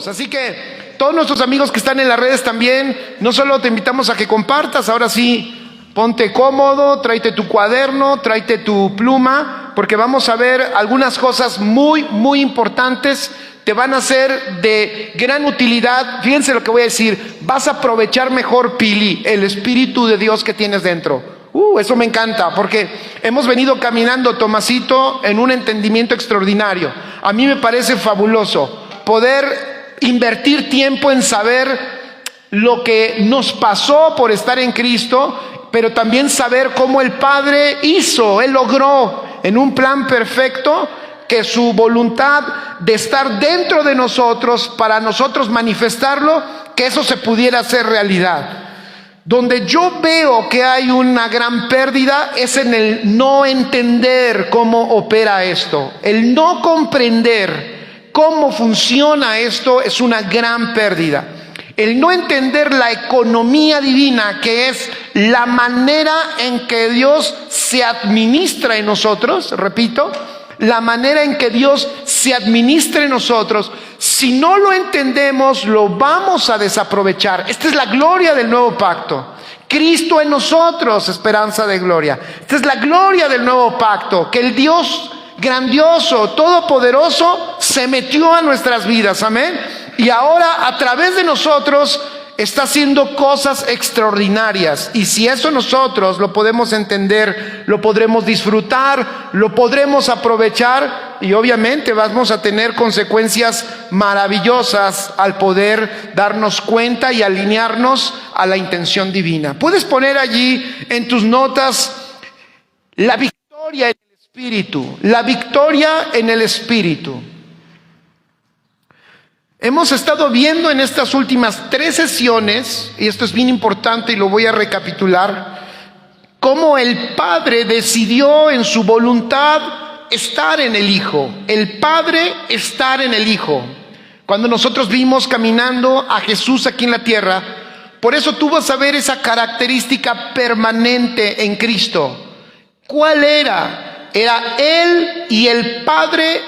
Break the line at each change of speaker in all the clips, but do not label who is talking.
Así que todos nuestros amigos que están en las redes también, no solo te invitamos a que compartas, ahora sí, ponte cómodo, tráete tu cuaderno, tráete tu pluma, porque vamos a ver algunas cosas muy importantes, te van a ser de gran utilidad. Fíjense lo que voy a decir, vas a aprovechar mejor, Pili, el Espíritu de Dios que tienes dentro. Eso me encanta, porque hemos venido caminando, Tomasito, en un entendimiento extraordinario. A mí me parece fabuloso poder invertir tiempo en saber lo que nos pasó por estar en Cristo, pero también saber cómo el Padre hizo, Él logró en un plan perfecto que su voluntad de estar dentro de nosotros, para nosotros manifestarlo, que eso se pudiera hacer realidad. Donde yo veo que hay una gran pérdida es en el no entender cómo opera esto, el no comprender cómo funciona esto es una gran pérdida. El no entender la economía divina, que es la manera en que Dios se administra en nosotros, repito, la manera en que Dios se administra en nosotros, si no lo entendemos, lo vamos a desaprovechar. Esta es la gloria del nuevo pacto. Cristo en nosotros, esperanza de gloria. Esta es la gloria del nuevo pacto, que el Dios grandioso, todopoderoso, se metió a nuestras vidas, amén. Y ahora a través de nosotros está haciendo cosas extraordinarias. Y si eso nosotros lo podemos entender, lo podremos disfrutar, lo podremos aprovechar, y obviamente vamos a tener consecuencias maravillosas al poder darnos cuenta y alinearnos a la intención divina. Puedes poner allí en tus notas la victoria en el Espíritu, la victoria en el Espíritu. Hemos estado viendo en estas últimas 3 sesiones, y esto es bien importante y lo voy a recapitular, cómo el Padre decidió en su voluntad estar en el Hijo. El Padre estar en el Hijo. Cuando nosotros vimos caminando a Jesús aquí en la tierra, por eso tú vas a ver esa característica permanente en Cristo. ¿Cuál era? Era Él y el Padre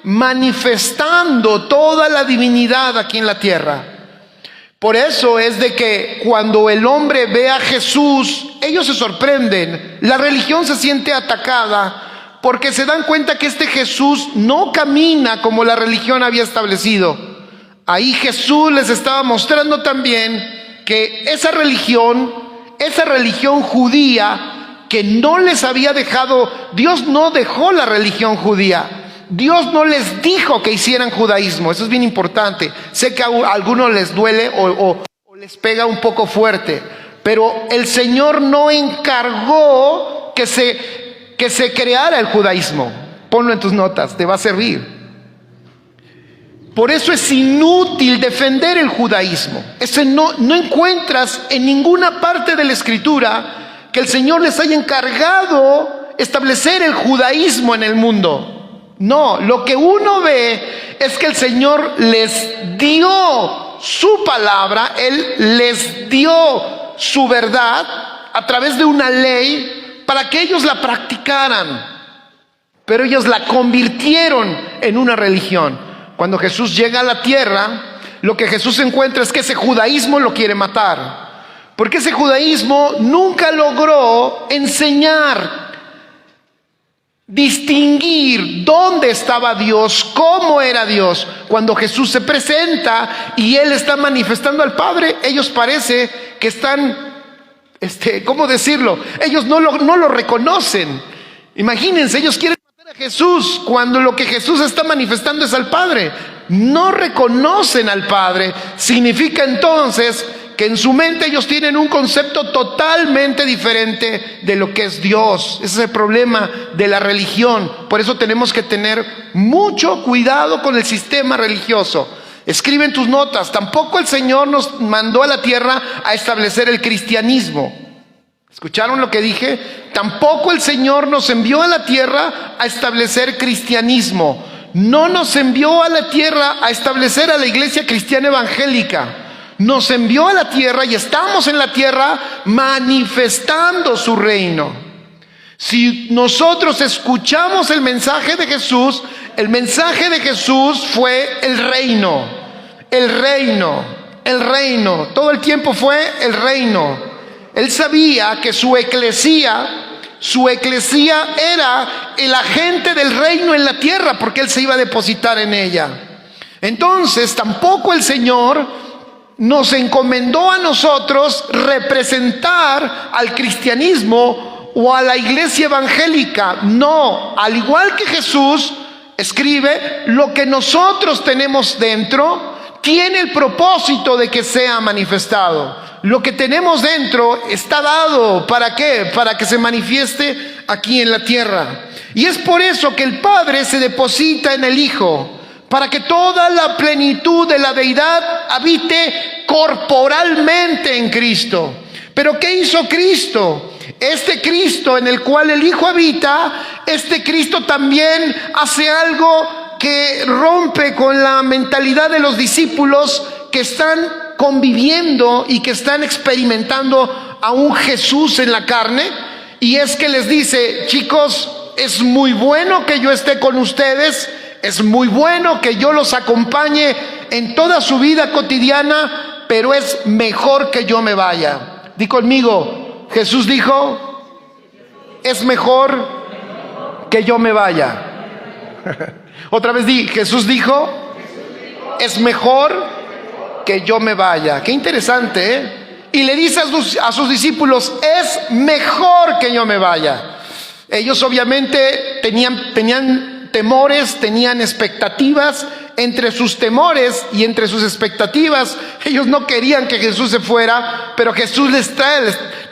manifestando toda la divinidad aquí en la tierra. Por eso es de que cuando el hombre ve a Jesús, ellos se sorprenden. La religión se siente atacada porque se dan cuenta que este Jesús no camina como la religión había establecido. Ahí Jesús les estaba mostrando también que esa religión judía, que no les había dejado, Dios no dejó la religión judía. Dios no les dijo que hicieran judaísmo. Eso es bien importante. Sé que a algunos les duele o les pega un poco fuerte, pero el Señor no encargó que se creara el judaísmo. Ponlo en tus notas, te va a servir. Por eso es inútil defender el judaísmo. No encuentras en ninguna parte de la Escritura que el Señor les haya encargado establecer el judaísmo en el mundo. No, lo que uno ve es que el Señor les dio su palabra, Él les dio su verdad a través de una ley para que ellos la practicaran. Pero ellos la convirtieron en una religión. Cuando Jesús llega a la tierra, lo que Jesús encuentra es que ese judaísmo lo quiere matar. Porque ese judaísmo nunca logró enseñar, distinguir dónde estaba Dios, cómo era Dios. Cuando Jesús se presenta y Él está manifestando al Padre, ellos parece que están, ¿cómo decirlo? Ellos no lo reconocen. Imagínense, ellos quieren matar a Jesús cuando lo que Jesús está manifestando es al Padre. No reconocen al Padre. Significa entonces que en su mente ellos tienen un concepto totalmente diferente de lo que es Dios. Ese es el problema de la religión. Por eso tenemos que tener mucho cuidado con el sistema religioso. Escribe en tus notas, tampoco el Señor nos mandó a la tierra a establecer el cristianismo. ¿Escucharon lo que dije? Tampoco el Señor nos envió a la tierra a establecer cristianismo. No nos envió a la tierra a establecer a la iglesia cristiana evangélica. Nos envió a la tierra y estamos en la tierra manifestando su reino. Si nosotros escuchamos el mensaje de Jesús fue el reino, el reino, el reino. Todo el tiempo fue el reino. Él sabía que su eclesía era el agente del reino en la tierra, porque Él se iba a depositar en ella. Entonces, tampoco el Señor nos encomendó a nosotros representar al cristianismo o a la iglesia evangélica. No, al igual que Jesús escribe, lo que nosotros tenemos dentro tiene el propósito de que sea manifestado. Lo que tenemos dentro está dado, ¿para qué? Para que se manifieste aquí en la tierra. Y es por eso que el Padre se deposita en el Hijo, para que toda la plenitud de la deidad habite corporalmente en Cristo. ¿Pero qué hizo Cristo? Este Cristo en el cual el Hijo habita, este Cristo también hace algo que rompe con la mentalidad de los discípulos que están conviviendo y que están experimentando a un Jesús en la carne. Y es que les dice: chicos, es muy bueno que yo esté con ustedes, es muy bueno que yo los acompañe en toda su vida cotidiana, pero es mejor que yo me vaya. Di conmigo, Jesús dijo: es mejor que yo me vaya. Otra vez di, Jesús dijo: es mejor que yo me vaya. Qué interesante, ¿eh? Y le dice a sus discípulos: es mejor que yo me vaya. Ellos obviamente tenían temores, tenían expectativas. Entre sus temores y entre sus expectativas, ellos no querían que Jesús se fuera, pero Jesús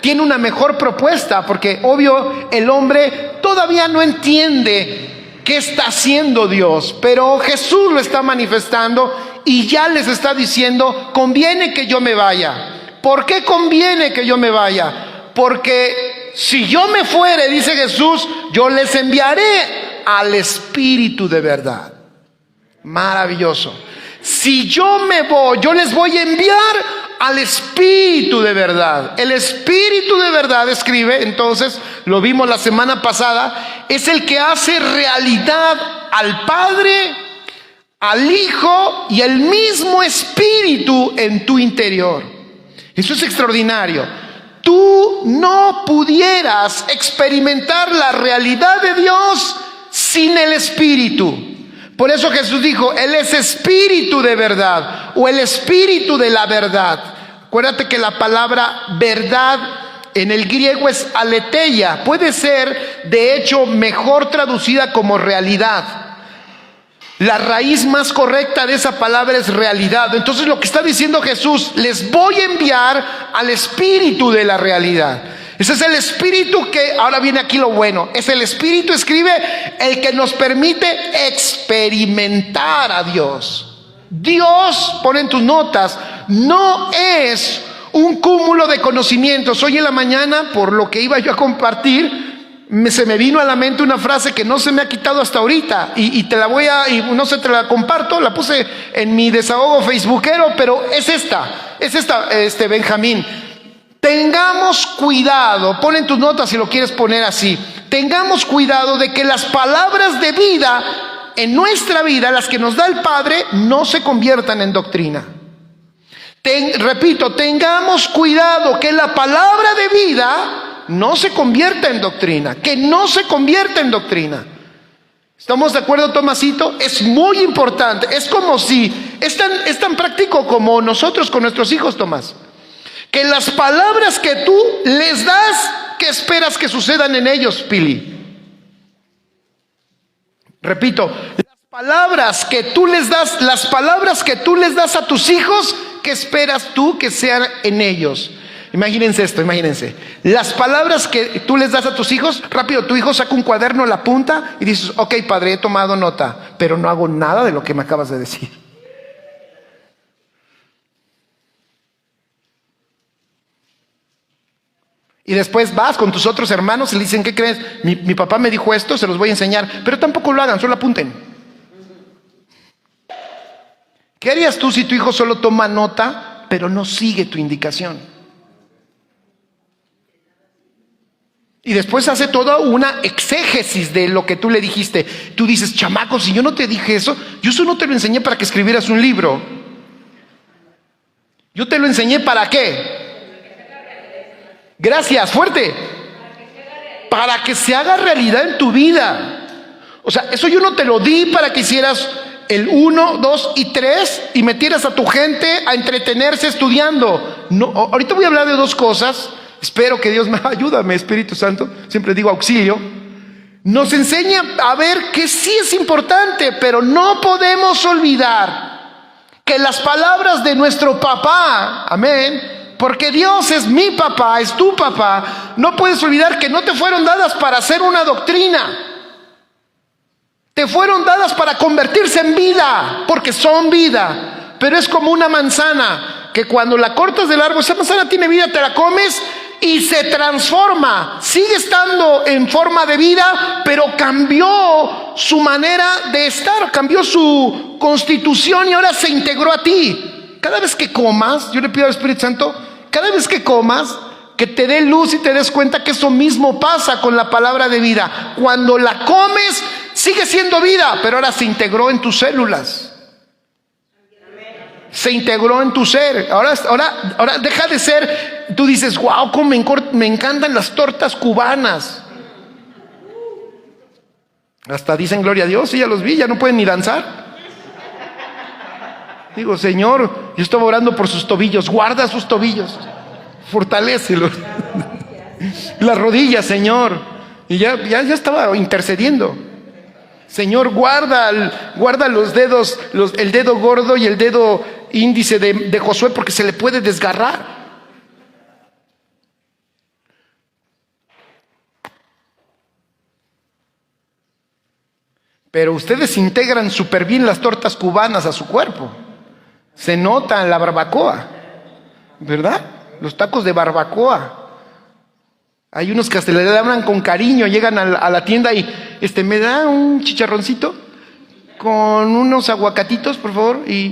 tiene una mejor propuesta, porque obvio el hombre todavía no entiende qué está haciendo Dios, pero Jesús lo está manifestando y ya les está diciendo: conviene que yo me vaya. ¿Por qué conviene que yo me vaya? Porque si yo me fuere, dice Jesús, yo les enviaré al Espíritu de verdad. Maravilloso. Si yo me voy, yo les voy a enviar al Espíritu de verdad. El Espíritu de verdad, escribe, entonces, lo vimos la semana pasada, es el que hace realidad al Padre, al Hijo y el mismo Espíritu en tu interior. Eso es extraordinario. Tú no pudieras experimentar la realidad de Dios sin el Espíritu. Por eso Jesús dijo: Él es Espíritu de verdad, o el Espíritu de la verdad. Acuérdate que la palabra verdad en el griego es aletheia. Puede ser, de hecho, mejor traducida como realidad. La raíz más correcta de esa palabra es realidad. Entonces lo que está diciendo Jesús: les voy a enviar al Espíritu de la realidad. Ese es el Espíritu que, ahora viene aquí lo bueno, es el Espíritu, escribe, el que nos permite experimentar a Dios. Dios, pon en tus notas, no es un cúmulo de conocimientos. Hoy en la mañana, por lo que iba yo a compartir, se me vino a la mente una frase que no se me ha quitado hasta ahorita, y te la comparto, la puse en mi desahogo facebookero, pero es esta, Benjamín. Tengamos cuidado, pon en tus notas si lo quieres poner así. Tengamos cuidado de que las palabras de vida en nuestra vida, las que nos da el Padre, no se conviertan en doctrina. Repito, tengamos cuidado que la palabra de vida no se convierta en doctrina, que no se convierta en doctrina. ¿Estamos de acuerdo, Tomasito? Es muy importante. Es como si, es tan práctico como nosotros con nuestros hijos, Tomás. Que las palabras que tú les das, ¿qué esperas que sucedan en ellos, Pili? Repito, las palabras que tú les das a tus hijos, ¿qué esperas tú que sean en ellos? Imagínense esto, imagínense. Las palabras que tú les das a tus hijos, rápido, tu hijo saca un cuaderno, la apunta y dices: ok, padre, he tomado nota, pero no hago nada de lo que me acabas de decir. Y después vas con tus otros hermanos y le dicen, ¿qué crees? Mi papá me dijo esto, se los voy a enseñar. Pero tampoco lo hagan, solo apunten. ¿Qué harías tú si tu hijo solo toma nota, pero no sigue tu indicación? Y después hace toda una exégesis de lo que tú le dijiste. Tú dices, chamaco, si yo no te dije eso, yo eso no te lo enseñé para que escribieras un libro. Yo te lo enseñé ¿para qué? Gracias, fuerte. Para que se haga realidad en tu vida. O sea, eso yo no te lo di para que hicieras el 1, 2 y 3 y metieras a tu gente a entretenerse estudiando. No, ahorita voy a hablar de dos cosas. Espero que Dios me ayúdame, Espíritu Santo. Siempre digo auxilio. Nos enseña a ver que sí es importante, pero no podemos olvidar que las palabras de nuestro papá, amén, porque Dios es mi papá, es tu papá, no puedes olvidar que no te fueron dadas para hacer una doctrina. Te fueron dadas para convertirse en vida, porque son vida. Pero es como una manzana, que cuando la cortas del árbol, esa manzana tiene vida, te la comes y se transforma. Sigue estando en forma de vida, pero cambió su manera de estar, cambió su constitución y ahora se integró a ti. Cada vez que comas, yo le pido al Espíritu Santo, cada vez que comas, que te dé luz y te des cuenta que eso mismo pasa con la palabra de vida. Cuando la comes, sigue siendo vida, pero ahora se integró en tus células. Se integró en tu ser. Ahora deja de ser. Tú dices, wow, cómo me encantan las tortas cubanas. Hasta dicen gloria a Dios. Sí, ya los vi, ya no pueden ni danzar. Digo, Señor, yo estaba orando por sus tobillos. Guarda sus tobillos, fortalécelos. Las rodillas, Señor. Y ya estaba intercediendo. Señor, guarda los dedos, el dedo gordo y el dedo índice de Josué, porque se le puede desgarrar. Pero ustedes integran súper bien las tortas cubanas a su cuerpo. Se nota en la barbacoa, ¿verdad? Los tacos de barbacoa. Hay unos que hasta le hablan con cariño, llegan a la tienda y me da un chicharroncito con unos aguacatitos, por favor, y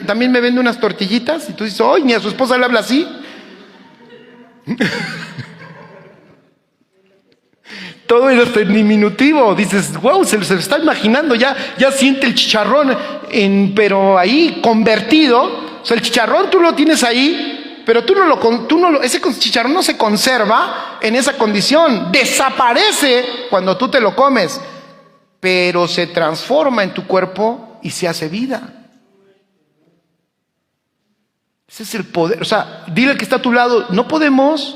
también me vende unas tortillitas. Y tú dices, ¡ay, ni a su esposa le habla así! Todo es en diminutivo. Dices, wow, se está imaginando, ya siente el chicharrón, pero ahí convertido. O sea, el chicharrón tú lo tienes ahí, pero ese chicharrón no se conserva en esa condición. Desaparece cuando tú te lo comes, pero se transforma en tu cuerpo y se hace vida. Ese es el poder. O sea, dile al que está a tu lado, no podemos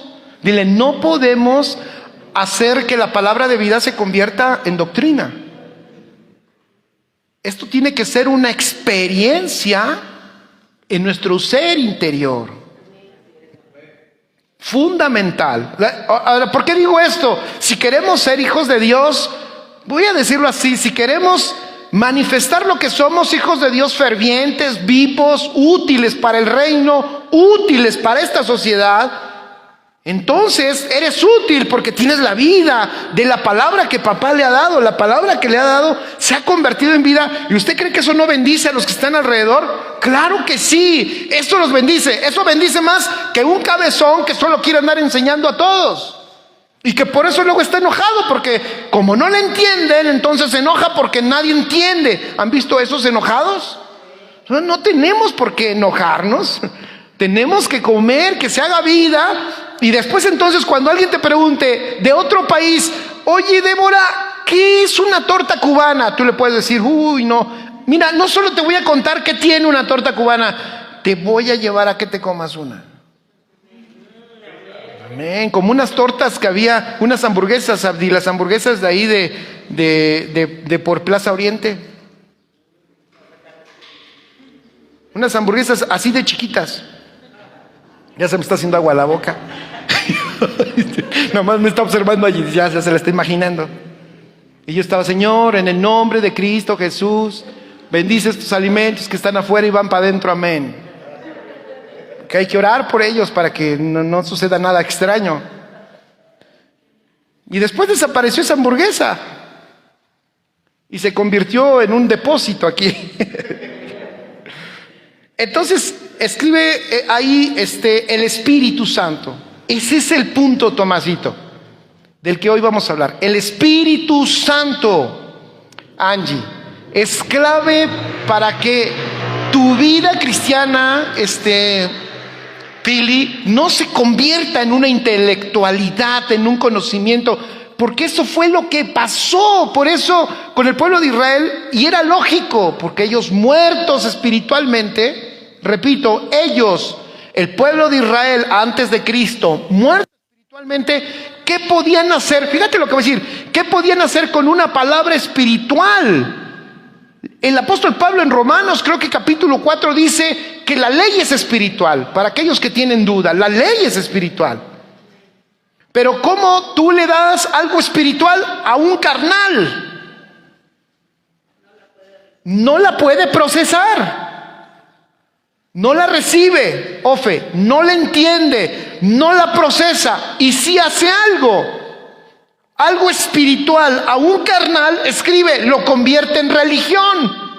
hacer que la palabra de vida se convierta en doctrina. Esto tiene que ser una experiencia en nuestro ser interior. Fundamental. Ahora, ¿por qué digo esto? Si queremos ser hijos de Dios, voy a decirlo así, si queremos manifestar lo que somos, hijos de Dios fervientes, vivos, útiles para el reino, útiles para esta sociedad, entonces eres útil porque tienes la vida de la palabra que papá le ha dado. La palabra que le ha dado se ha convertido en vida. ¿Y usted cree que eso no bendice a los que están alrededor? Claro que sí, esto los bendice. Eso bendice más que un cabezón que solo quiere andar enseñando a todos y que por eso luego está enojado, porque como no le entienden, entonces se enoja porque nadie entiende. ¿Han visto esos enojados? No tenemos por qué enojarnos. Tenemos que comer, que se haga vida. Y después entonces cuando alguien te pregunte de otro país, oye, Débora, ¿qué es una torta cubana? Tú le puedes decir, uy, no. Mira, no solo te voy a contar qué tiene una torta cubana, te voy a llevar a que te comas una. Amén. Como unas tortas que había, unas hamburguesas, Abdi, las hamburguesas de ahí de por Plaza Oriente. Unas hamburguesas así de chiquitas. Ya se me está haciendo agua a la boca. Nomás me está observando allí, ya se la está imaginando. Y yo estaba, Señor, en el nombre de Cristo Jesús, bendice estos alimentos que están afuera y van para adentro, amén. Que hay que orar por ellos para que no suceda nada extraño. Y después desapareció esa hamburguesa y se convirtió en un depósito aquí. Entonces escribe ahí el Espíritu Santo. Ese es el punto, Tomasito, del que hoy vamos a hablar. El Espíritu Santo, Angie, es clave para que tu vida cristiana, Pili, no se convierta en una intelectualidad, en un conocimiento, porque eso fue lo que pasó. Por eso con el pueblo de Israel, y era lógico, porque ellos muertos espiritualmente, repito, ellos, el pueblo de Israel antes de Cristo, muertos espiritualmente, ¿qué podían hacer? Fíjate lo que voy a decir, ¿qué podían hacer con una palabra espiritual? El apóstol Pablo en Romanos, creo que capítulo 4, dice que la ley es espiritual. Para aquellos que tienen duda, la ley es espiritual. Pero ¿cómo tú le das algo espiritual a un carnal? No la puede procesar. No la recibe, Ofe, no la entiende, no la procesa. Y si hace algo espiritual a un carnal, escribe, lo convierte en religión.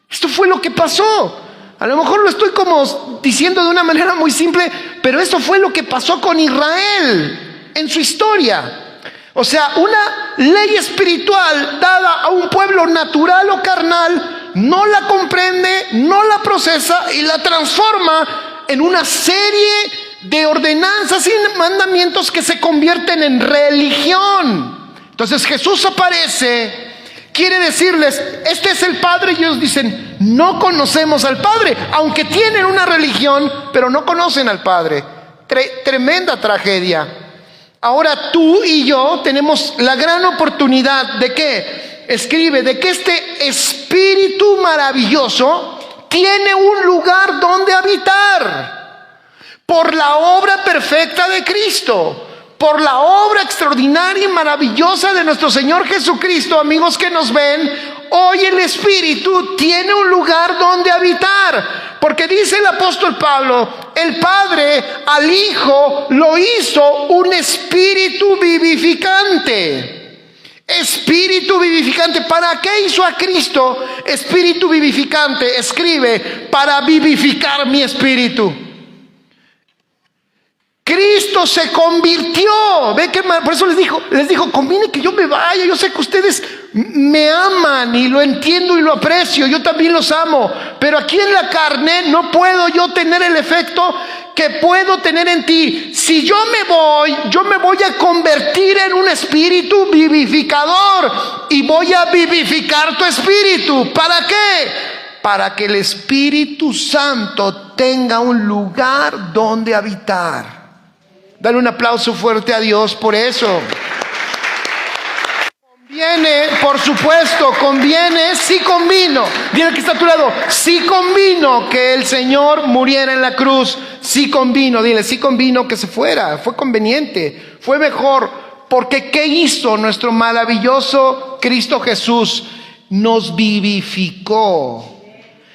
Esto fue lo que pasó. A lo mejor lo estoy como diciendo de una manera muy simple, pero eso fue lo que pasó con Israel en su historia. O sea, una ley espiritual dada a un pueblo natural o carnal, no la comprende, no la procesa y la transforma en una serie de ordenanzas y mandamientos que se convierten en religión. Entonces Jesús aparece, quiere decirles, este es el Padre, y ellos dicen, no conocemos al Padre, aunque tienen una religión, pero no conocen al Padre. Tremenda tragedia. Ahora tú y yo tenemos la gran oportunidad de que, escribe, de que este Espíritu maravilloso tiene un lugar donde habitar. Por la obra perfecta de Cristo, por la obra extraordinaria y maravillosa de nuestro Señor Jesucristo, amigos que nos ven, hoy el Espíritu tiene un lugar donde habitar. Porque dice el apóstol Pablo, el Padre al Hijo lo hizo un Espíritu vivificante. Espíritu vivificante. ¿Para qué hizo a Cristo Espíritu vivificante? Escribe, para vivificar mi espíritu. Cristo se convirtió. Ve que por eso les dijo, conviene que yo me vaya. Yo sé que ustedes me aman y lo entiendo y lo aprecio. Yo también los amo. Pero aquí en la carne no puedo yo tener el efecto que puedo tener en ti. Si yo me voy a convertir en un espíritu vivificador y voy a vivificar tu espíritu. ¿Para qué? Para que el Espíritu Santo tenga un lugar donde habitar. Dale un aplauso fuerte a Dios por eso. Conviene, por supuesto, conviene, sí convino. Dile que está a tu lado, sí convino que el Señor muriera en la cruz. Sí convino, dile, sí convino que se fuera. Fue conveniente, fue mejor. Porque ¿qué hizo nuestro maravilloso Cristo Jesús? Nos vivificó.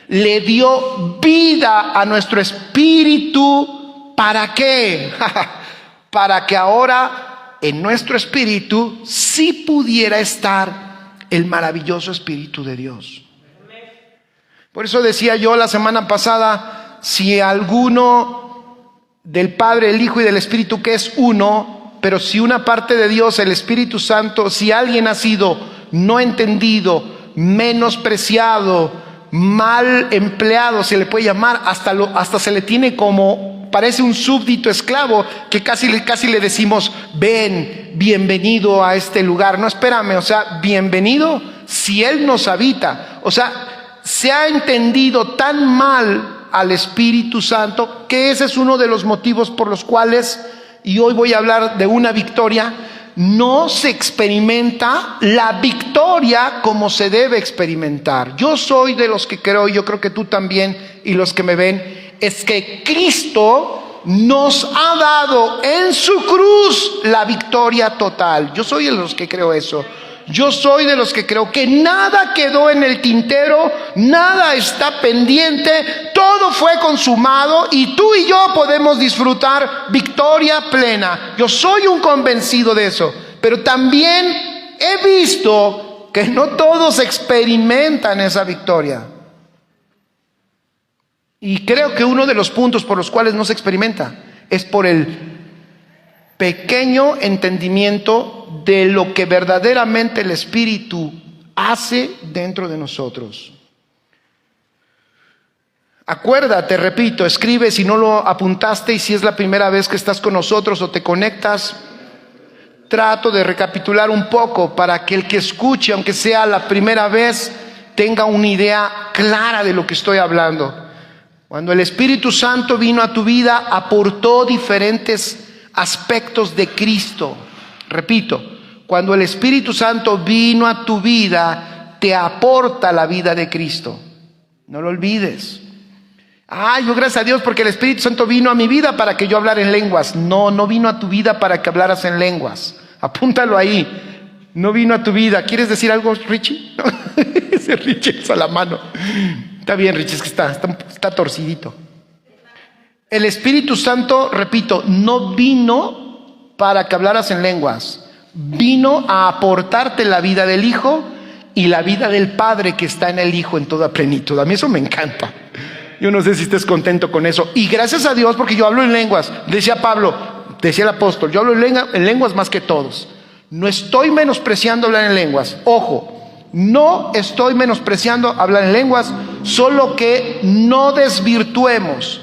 Le dio vida a nuestro espíritu. ¿Para qué? Para que ahora en nuestro espíritu sí pudiera estar el maravilloso Espíritu de Dios. Por eso decía yo la semana pasada, si alguno del Padre, el Hijo y del Espíritu, que es uno, pero si una parte de Dios, el Espíritu Santo, si alguien ha sido no entendido, menospreciado, mal empleado, se le puede llamar, hasta se le tiene como, parece un súbdito esclavo, que casi le decimos, ven, bienvenido a este lugar. No, espérame, o sea, bienvenido si Él nos habita. O sea, se ha entendido tan mal al Espíritu Santo, que ese es uno de los motivos por los cuales, y hoy voy a hablar de una victoria, no se experimenta la victoria como se debe experimentar. Yo soy de los que creo, y yo creo que tú también, y los que me ven, es que Cristo nos ha dado en su cruz la victoria total. Yo soy de los que creo eso. Yo soy de los que creo que nada quedó en el tintero, nada está pendiente, todo fue consumado y tú y yo podemos disfrutar victoria plena. Yo soy un convencido de eso. Pero también he visto que no todos experimentan esa victoria. Y creo que uno de los puntos por los cuales no se experimenta es por el pequeño entendimiento de lo que verdaderamente el Espíritu hace dentro de nosotros. Acuérdate, repito, escribe si no lo apuntaste y si es la primera vez que estás con nosotros o te conectas. Trato de recapitular un poco para que el que escuche, aunque sea la primera vez, tenga una idea clara de lo que estoy hablando. Cuando el Espíritu Santo vino a tu vida, aportó diferentes aspectos de Cristo. Repito, cuando el Espíritu Santo vino a tu vida, te aporta la vida de Cristo. No lo olvides. Yo gracias a Dios porque el Espíritu Santo vino a mi vida para que yo hablara en lenguas. No vino a tu vida para que hablaras en lenguas. Apúntalo ahí. No vino a tu vida. ¿Quieres decir algo, Richie? No. Ese Richie es a la mano. Está bien, Richie, es que está torcidito. El Espíritu Santo, repito, no vino para que hablaras en lenguas. Vino a aportarte la vida del Hijo y la vida del Padre que está en el Hijo en toda plenitud. A mí eso me encanta. Yo no sé si estés contento con eso. Y gracias a Dios porque yo hablo en lenguas. Decía Pablo, decía el apóstol, yo hablo en lenguas más que todos. No estoy menospreciando hablar en lenguas. Ojo, no estoy menospreciando hablar en lenguas, solo que no desvirtuemos.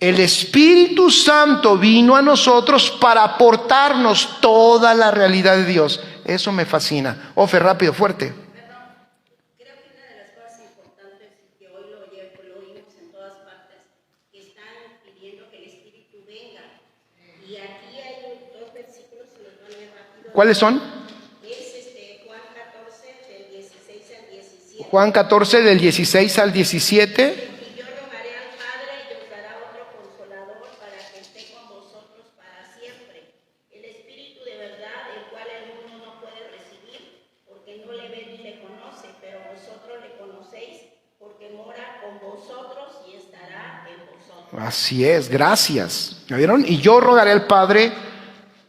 El Espíritu Santo vino a nosotros para aportarnos toda la realidad de Dios. Eso me fascina. Ofe, rápido, fuerte. ¿Cuáles son?
Juan 14, del 16 al 17.
Juan 14, del 16 al 17.
Y yo rogaré al Padre y os dará otro consolador para que esté con vosotros para siempre. El Espíritu de verdad, el cual el mundo no puede recibir, porque no le ve ni le conoce, pero vosotros le conocéis, porque mora con vosotros y estará en vosotros.
Así es, gracias. ¿Ya vieron? Y yo rogaré al Padre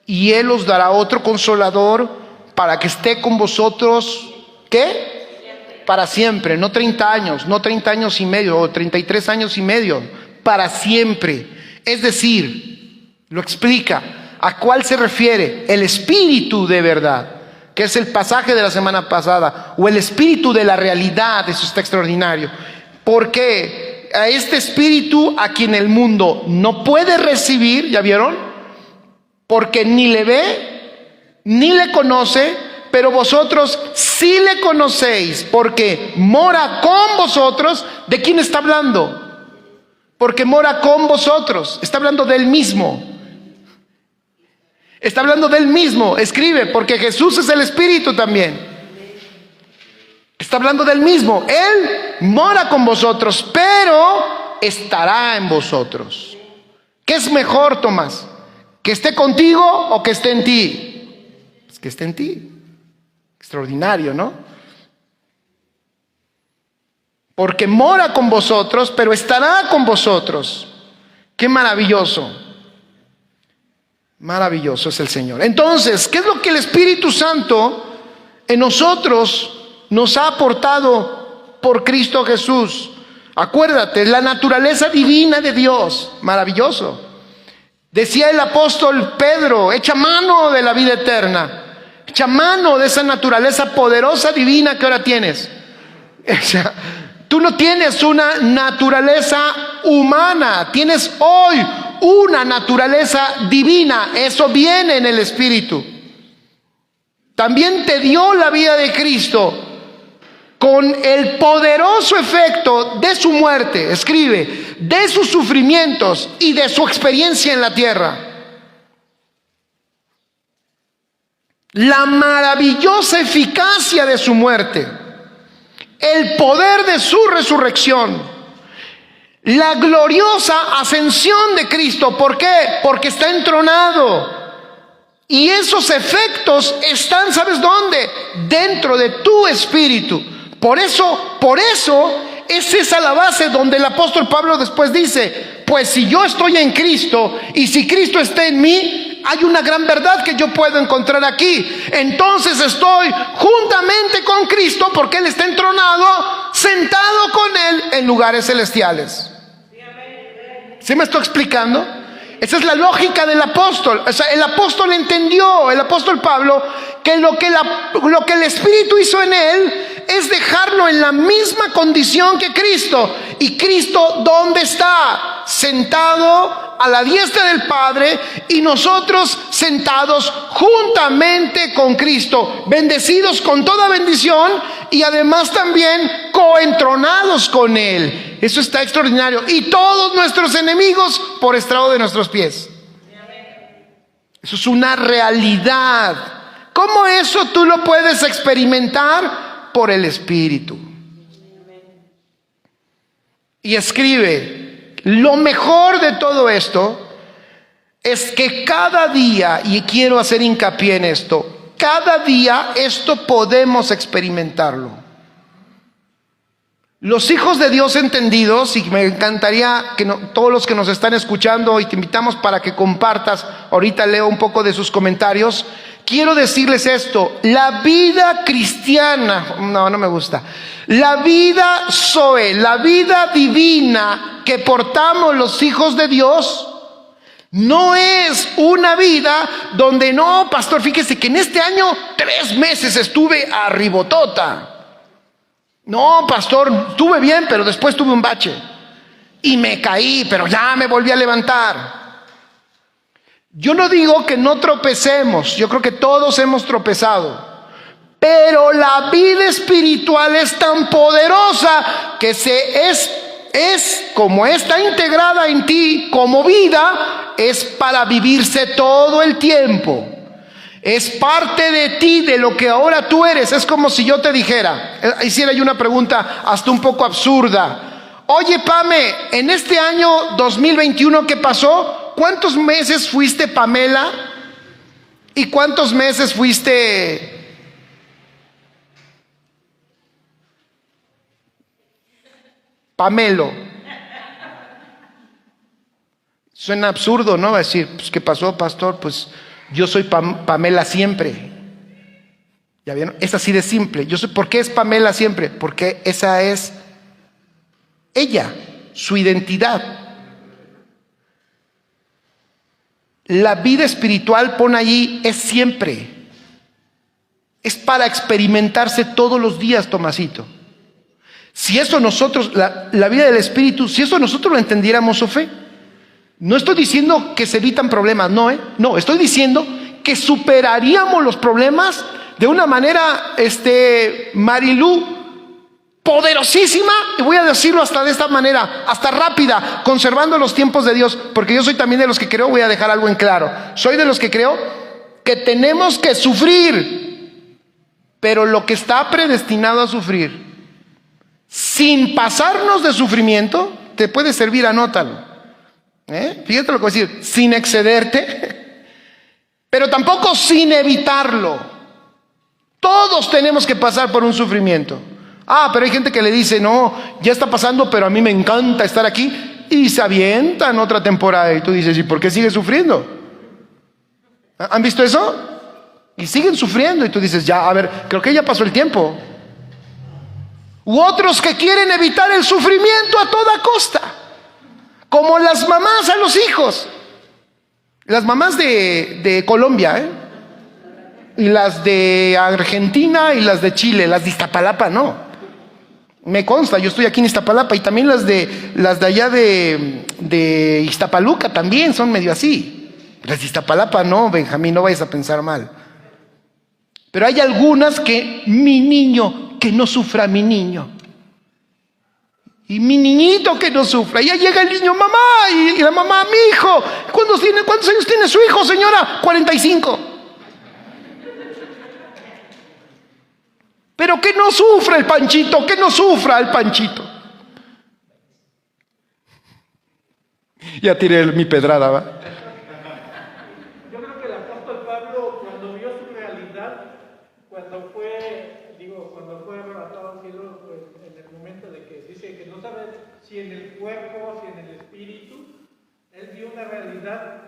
y Él os dará otro consolador para que esté con vosotros, ¿qué? Para siempre, no 30 años, no 30 años y medio o 33 años y medio, para siempre. Es decir, lo explica, ¿a cuál se refiere? El Espíritu de verdad, que es el pasaje de la semana pasada, o el Espíritu de la realidad, eso está extraordinario. Porque a este Espíritu a quien el mundo no puede recibir, ¿ya vieron? Porque ni le ve, ni le conoce, pero vosotros sí le conocéis, porque mora con vosotros. ¿De quién está hablando? Porque mora con vosotros. Está hablando del mismo. Está hablando del mismo. Escribe, porque Jesús es el Espíritu también. Está hablando del mismo. Él mora con vosotros, pero estará en vosotros. ¿Qué es mejor, Tomás? ¿Que esté contigo o que esté en ti? Es que esté en ti. Extraordinario, ¿no? Porque mora con vosotros, pero estará con vosotros. Qué maravilloso. Maravilloso es el Señor. Entonces, ¿qué es lo que el Espíritu Santo en nosotros nos ha aportado por Cristo Jesús? Acuérdate, la naturaleza divina de Dios. Maravilloso. Decía el apóstol Pedro, echa mano de la vida eterna, echa mano de esa naturaleza poderosa divina que ahora tienes. O sea, tú no tienes una naturaleza humana, tienes hoy una naturaleza divina, eso viene en el Espíritu. También te dio la vida de Cristo con el poderoso efecto de su muerte, escribe, de sus sufrimientos y de su experiencia en la tierra. La maravillosa eficacia de su muerte, el poder de su resurrección, la gloriosa ascensión de Cristo. ¿Por qué? Porque está entronado. Y esos efectos están, ¿sabes dónde? Dentro de tu espíritu. Por eso es esa la base donde el apóstol Pablo después dice, pues si yo estoy en Cristo y si Cristo está en mí, hay una gran verdad que yo puedo encontrar aquí. Entonces estoy juntamente con Cristo, porque Él está entronado, sentado con Él en lugares celestiales. ¿Sí me estoy explicando? Esa es la lógica del apóstol. O sea, el apóstol entendió, el apóstol Pablo, que lo que el Espíritu hizo en él es dejarlo en la misma condición que Cristo. ¿Y Cristo dónde está? Sentado a la diestra del Padre, y nosotros sentados juntamente con Cristo, bendecidos con toda bendición y además también coentronados con Él. Eso está extraordinario. Y todos nuestros enemigos por estrado de nuestros pies. Eso es una realidad. ¿Cómo eso tú lo puedes experimentar? Por el Espíritu. Y escribe, lo mejor de todo esto es que cada día, y quiero hacer hincapié en esto, cada día esto podemos experimentarlo. Los hijos de Dios entendidos, y me encantaría que todos los que nos están escuchando, y te invitamos para que compartas, ahorita leo un poco de sus comentarios, quiero decirles esto: la vida cristiana, no me gusta, la vida Zoe, la vida divina que portamos los hijos de Dios, no es una vida donde no, pastor, fíjese que en este año 3 meses estuve arribotota. No, pastor, estuve bien, pero después tuve un bache y me caí, pero ya me volví a levantar. Yo no digo que no tropecemos, yo creo que todos hemos tropezado, pero la vida espiritual es tan poderosa que es como está integrada en ti como vida, es para vivirse todo el tiempo. Es parte de ti, de lo que ahora tú eres. Es como si yo te dijera, hiciera yo una pregunta hasta un poco absurda: oye, Pame, en este año 2021 ¿qué pasó? ¿Cuántos meses fuiste Pamela? ¿Y cuántos meses fuiste Pamelo? Suena absurdo, ¿no? Va a decir, pues, ¿qué pasó, pastor? Pues yo soy Pamela siempre. ¿Ya vieron? Es así de simple. ¿Por qué es Pamela siempre? Porque esa es ella, su identidad. La vida espiritual, pon allí, es siempre. Es para experimentarse todos los días, Tomasito. Si eso nosotros, la vida del Espíritu, si eso nosotros lo entendiéramos, Sofé, no estoy diciendo que se evitan problemas, no, estoy diciendo que superaríamos los problemas de una manera, Marilú, poderosísima, y voy a decirlo hasta de esta manera, hasta rápida, conservando los tiempos de Dios, porque yo soy también de los que creo, voy a dejar algo en claro, soy de los que creo que tenemos que sufrir, pero lo que está predestinado a sufrir, sin pasarnos de sufrimiento, te puede servir, anótalo. Fíjate lo que voy a decir, sin excederte, pero tampoco sin evitarlo. Todos tenemos que pasar por un sufrimiento. Pero hay gente que le dice, no, ya está pasando, pero a mí me encanta estar aquí, y se avientan otra temporada, y tú dices, ¿y por qué sigue sufriendo? ¿Han visto eso? Y siguen sufriendo, y tú dices, ya, a ver, creo que ya pasó el tiempo. U otros que quieren evitar el sufrimiento a toda costa, como las mamás a los hijos. Las mamás de Colombia, y las de Argentina y las de Chile, las de Iztapalapa, no. Me consta, yo estoy aquí en Iztapalapa, y también las de allá de Iztapaluca también son medio así. Las de Iztapalapa no, Benjamín, no vayas a pensar mal. Pero hay algunas que, mi niño, que no sufra mi niño. Y mi niñito que no sufra. Ya llega el niño, mamá, y la mamá, mi hijo. ¿Cuántos años tiene su hijo, señora? 45. Pero que no sufra el Panchito, que no sufra el Panchito. Ya tiré mi pedrada, ¿va?
Yo creo que el apóstol Pablo, cuando vio su realidad, cuando fue arrebatado al cielo, pues en el momento de que dice que no sabe si en el cuerpo, si en el espíritu, él vio una realidad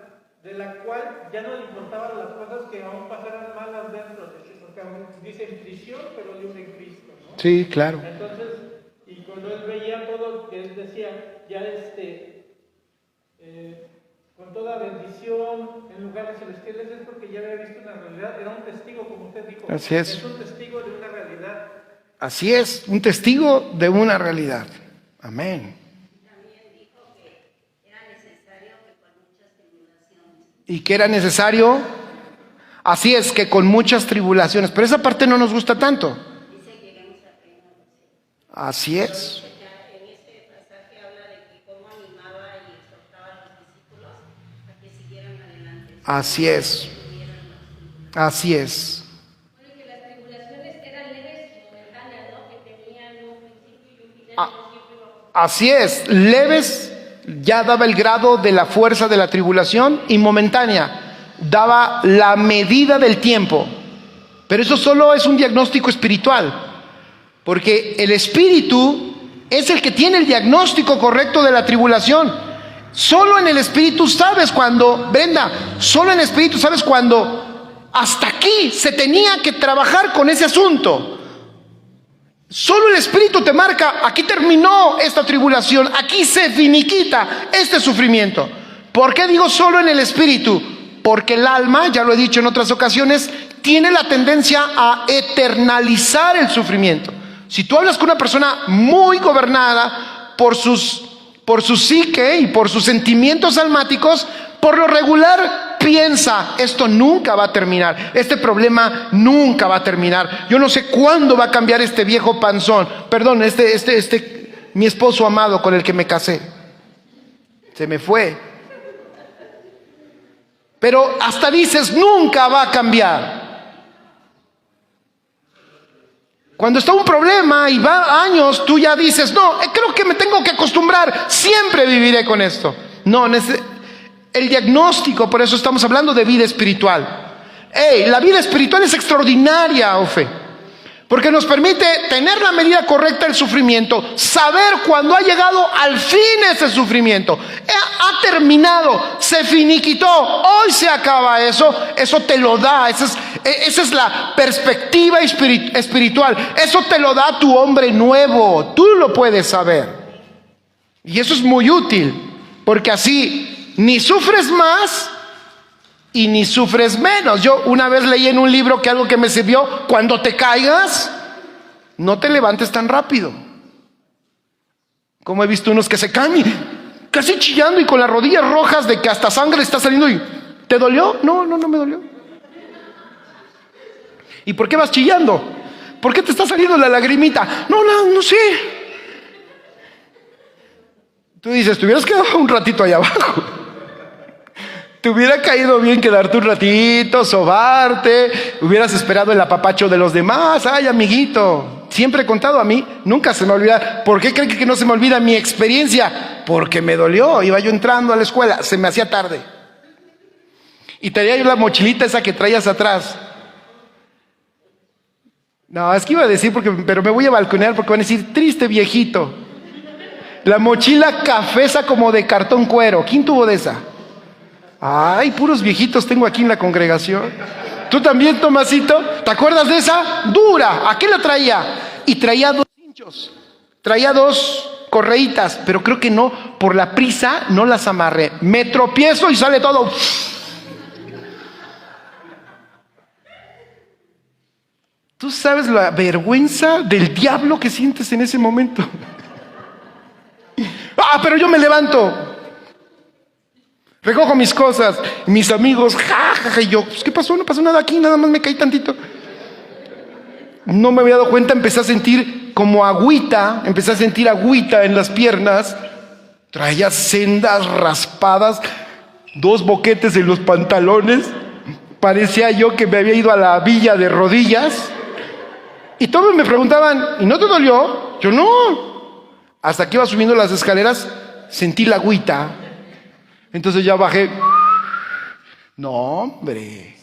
de la cual ya no le importaban las cosas que aún pasaran malas dentro de sí, porque aún dice en prisión, pero libre en Cristo, ¿no?
Sí, claro.
Entonces, y cuando él veía todo, que él decía, ya con toda bendición en lugares celestiales, es porque ya había visto una realidad, era un testigo, como usted dijo.
Así es.
Es un testigo de una realidad.
Así es, un testigo de una realidad. Amén. Y que era necesario, así es, que con muchas tribulaciones, pero esa parte no nos gusta tanto. Así es.
En ese pasaje habla de que cómo animaba y exhortaba a los discípulos a que siguieran adelante.
Así es. Así es.
Bueno, que las tribulaciones eran leves y momentáneas, ¿no? Que tenían un principio y un final, no siempre bajo.
Así es, leves, ya daba el grado de la fuerza de la tribulación, y momentánea, daba la medida del tiempo. Pero eso solo es un diagnóstico espiritual, porque el espíritu es el que tiene el diagnóstico correcto de la tribulación. Solo en el espíritu sabes cuando, Brenda, solo en el espíritu sabes cuando hasta aquí se tenía que trabajar con ese asunto. Solo el espíritu te marca, aquí terminó esta tribulación, aquí se finiquita este sufrimiento. ¿Por qué digo solo en el espíritu? Porque el alma, ya lo he dicho en otras ocasiones, tiene la tendencia a eternalizar el sufrimiento. Si tú hablas con una persona muy gobernada por su psique y por sus sentimientos almáticos, por lo regular piensa, esto nunca va a terminar, este problema nunca va a terminar, yo no sé cuándo va a cambiar este viejo panzón, perdón, mi esposo amado con el que me casé, se me fue. Pero hasta dices, nunca va a cambiar. Cuando está un problema y va años, tú ya dices, no, creo que me tengo que acostumbrar, siempre viviré con esto. No, el diagnóstico, por eso estamos hablando de vida espiritual. La vida espiritual es extraordinaria, Ofe, porque nos permite tener la medida correcta del sufrimiento, saber cuándo ha llegado al fin ese sufrimiento, ha terminado, se finiquitó, hoy se acaba eso te lo da, esa es la perspectiva espiritual, eso te lo da tu hombre nuevo, tú lo puedes saber. Y eso es muy útil, porque así ni sufres más y ni sufres menos. Yo una vez leí en un libro que algo que me sirvió: cuando te caigas, no te levantes tan rápido. Como he visto unos que se caen casi chillando y con las rodillas rojas de que hasta sangre está saliendo. Y ¿te dolió? No me dolió. ¿Y por qué vas chillando? ¿Por qué te está saliendo la lagrimita? No sé. Tú dices, te hubieras quedado un ratito ahí abajo. Te hubiera caído bien quedarte un ratito, sobarte, hubieras esperado el apapacho de los demás. Ay, amiguito, siempre he contado, a mí nunca se me olvida. ¿Por qué creen que no se me olvida mi experiencia? Porque me dolió, iba yo entrando a la escuela, se me hacía tarde. Y traía yo la mochilita esa que traías atrás. No, es que iba a decir, pero me voy a balconear porque van a decir, triste viejito. La mochila cafesa como de cartón cuero. ¿Quién tuvo de esa? Ay, puros viejitos tengo aquí en la congregación. ¿Tú también, Tomasito? ¿Te acuerdas de esa? Dura. ¿A qué la traía? Y traía 2 cinchos. Traía 2 correitas, pero creo que no, por la prisa no las amarré. Me tropiezo y sale todo. ¿Tú sabes la vergüenza del diablo que sientes en ese momento? Pero yo me levanto. Recojo mis cosas, mis amigos, y yo, pues, ¿qué pasó? No pasó nada aquí, nada más me caí tantito. No me había dado cuenta, empecé a sentir como agüita, en las piernas. Traía sendas raspadas, 2 boquetes en los pantalones. Parecía yo que me había ido a la villa de rodillas. Y todos me preguntaban, ¿y no te dolió? Yo no. Hasta que iba subiendo las escaleras, sentí la agüita. Entonces ya bajé. No, hombre.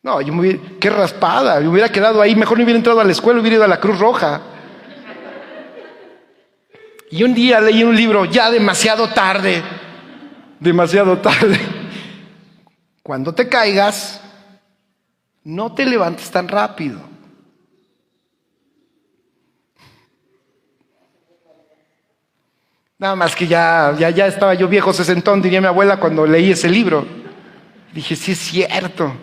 No, qué raspada. Yo hubiera quedado ahí, mejor no hubiera entrado a la escuela, hubiera ido a la Cruz Roja. Y un día leí un libro, ya demasiado tarde. demasiado tarde. Cuando te caigas, no te levantes tan rápido. Nada más que ya estaba yo viejo sesentón, diría mi abuela cuando leí ese libro. Dije, sí es cierto.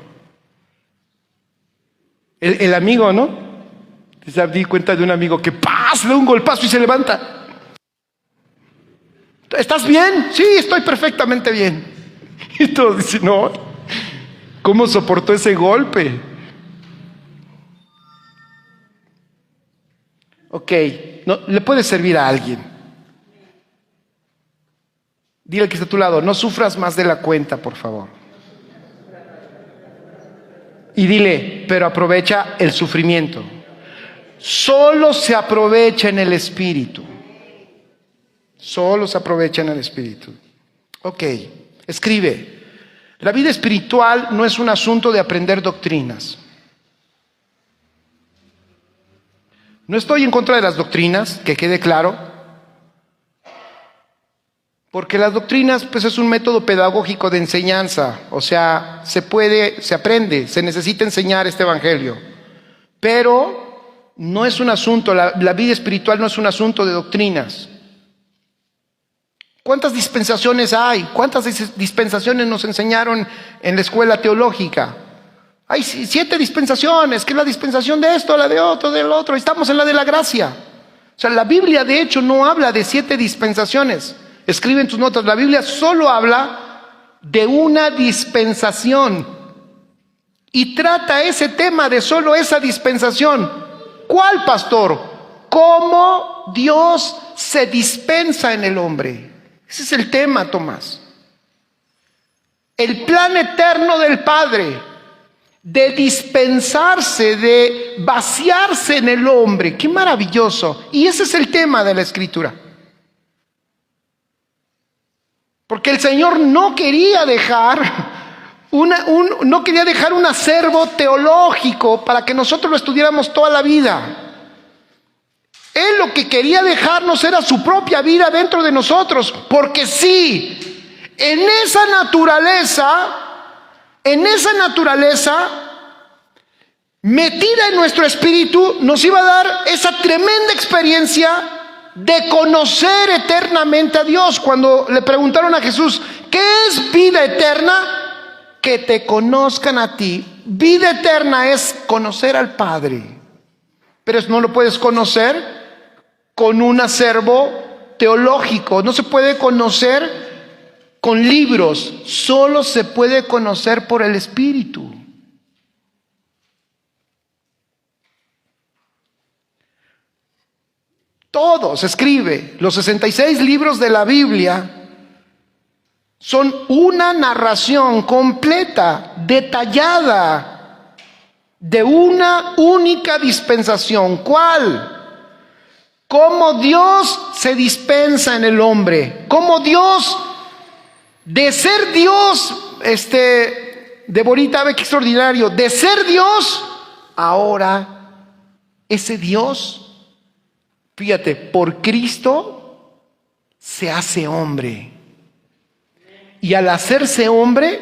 El amigo, ¿no? Se di cuenta de un amigo que ¡paz! Le da un golpazo y se levanta. ¿Estás bien? Sí, estoy perfectamente bien. Y todos dicen, no, ¿cómo soportó ese golpe? Ok, no, le puede servir a alguien. Dile al que está a tu lado, no sufras más de la cuenta, por favor. Y dile, pero aprovecha el sufrimiento. Solo se aprovecha en el Espíritu. Solo se aprovecha en el Espíritu. Ok, escribe. La vida espiritual no es un asunto de aprender doctrinas. No estoy en contra de las doctrinas, que quede claro. Porque las doctrinas, pues, es un método pedagógico de enseñanza. O sea, se aprende, se necesita enseñar este evangelio. Pero no es un asunto, la vida espiritual no es un asunto de doctrinas. ¿Cuántas dispensaciones hay? ¿Cuántas dispensaciones nos enseñaron en la escuela teológica? Hay 7 dispensaciones, que es la dispensación de esto, la de otro, del otro. Estamos en la de la gracia. O sea, la Biblia de hecho no habla de 7 dispensaciones. Escribe en tus notas, la Biblia solo habla de una dispensación y trata ese tema de solo esa dispensación. ¿Cuál, pastor? ¿Cómo Dios se dispensa en el hombre? Ese es el tema, Tomás. El plan eterno del Padre de dispensarse, de vaciarse en el hombre. ¡Qué maravilloso! Y ese es el tema de la Escritura. Porque el Señor no quería dejar un acervo teológico para que nosotros lo estudiáramos toda la vida. Él lo que quería dejarnos era su propia vida dentro de nosotros. Porque sí, en esa naturaleza metida en nuestro espíritu, nos iba a dar esa tremenda experiencia de conocer eternamente a Dios. Cuando le preguntaron a Jesús, ¿qué es vida eterna? Que te conozcan a ti. Vida eterna es conocer al Padre. Pero no lo puedes conocer con un acervo teológico. No se puede conocer con libros. Solo se puede conocer por el Espíritu. Todos, escribe, los 66 libros de la Biblia son una narración completa, detallada, de una única dispensación. ¿Cuál? Cómo Dios se dispensa en el hombre. Cómo Dios, de ser Dios, Deborita, ve qué extraordinario, de ser Dios, ahora ese Dios, fíjate, por Cristo se hace hombre. Y al hacerse hombre,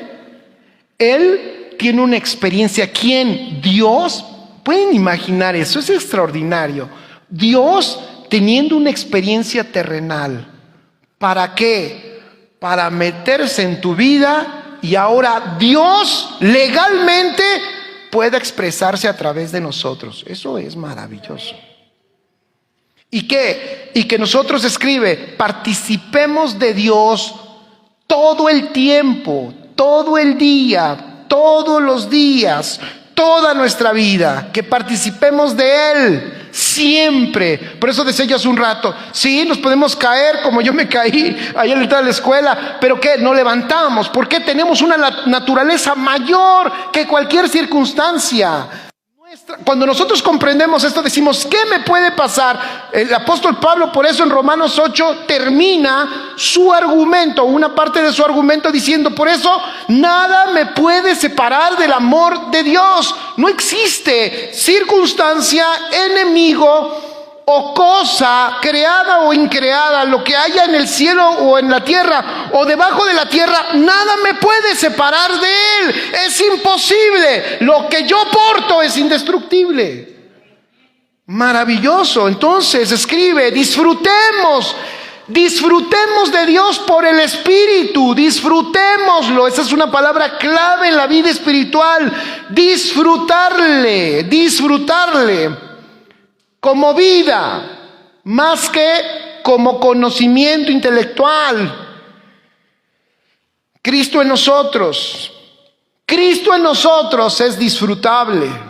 Él tiene una experiencia. ¿Quién? Dios. ¿Pueden imaginar eso? Es extraordinario. Dios teniendo una experiencia terrenal. ¿Para qué? Para meterse en tu vida y ahora Dios legalmente pueda expresarse a través de nosotros. Eso es maravilloso. ¿Y qué? Y que nosotros, escribe, participemos de Dios todo el tiempo, todo el día, todos los días, toda nuestra vida. Que participemos de Él siempre. Por eso decía yo hace un rato, sí, nos podemos caer como yo me caí ayer al entrar a la escuela, pero ¿qué? Nos levantamos, porque tenemos una naturaleza mayor que cualquier circunstancia. Cuando nosotros comprendemos esto, decimos, ¿qué me puede pasar? El apóstol Pablo, por eso en Romanos 8 termina su argumento, una parte de su argumento diciendo, por eso nada me puede separar del amor de Dios. No existe circunstancia, enemigo o cosa creada o increada, lo que haya en el cielo o en la tierra o debajo de la tierra, nada me puede separar de Él. Es imposible. Lo que yo porto es indestructible. Maravilloso. Entonces escribe, disfrutemos de Dios por el Espíritu, disfrutémoslo. Esa es una palabra clave en la vida espiritual. Disfrutarle como vida, más que como conocimiento intelectual. Cristo en nosotros es disfrutable.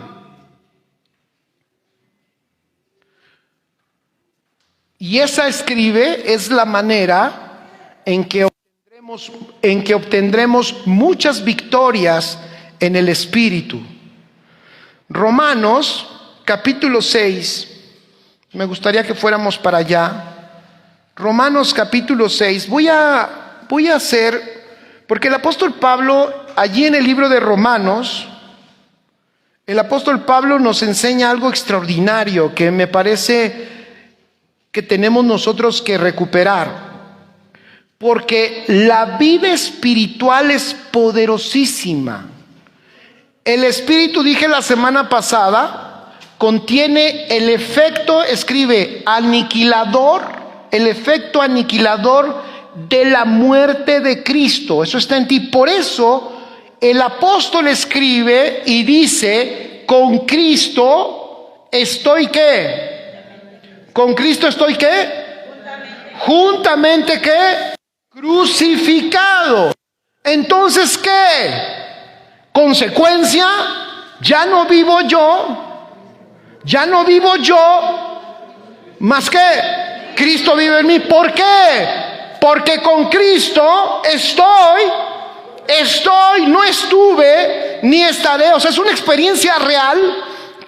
Y esa, escribe, es la manera en que obtendremos muchas victorias en el Espíritu. Romanos capítulo 6, me gustaría que fuéramos para allá. Romanos capítulo 6, voy a hacer, porque el apóstol Pablo, allí en el libro de Romanos, el apóstol Pablo nos enseña algo extraordinario que me parece que tenemos nosotros que recuperar, porque la vida espiritual es poderosísima. El Espíritu, dije la semana pasada, contiene el efecto, escribe, aniquilador, el efecto aniquilador de la muerte de Cristo. Eso está en ti. Por eso el apóstol escribe y dice, con Cristo estoy ¿qué? ¿Con Cristo estoy qué? Juntamente ¿qué? Crucificado. Entonces ¿qué? Consecuencia, ya no vivo yo, más que Cristo vive en mí. ¿Por qué? Porque con Cristo no estuve ni estaré. O sea, es una experiencia real,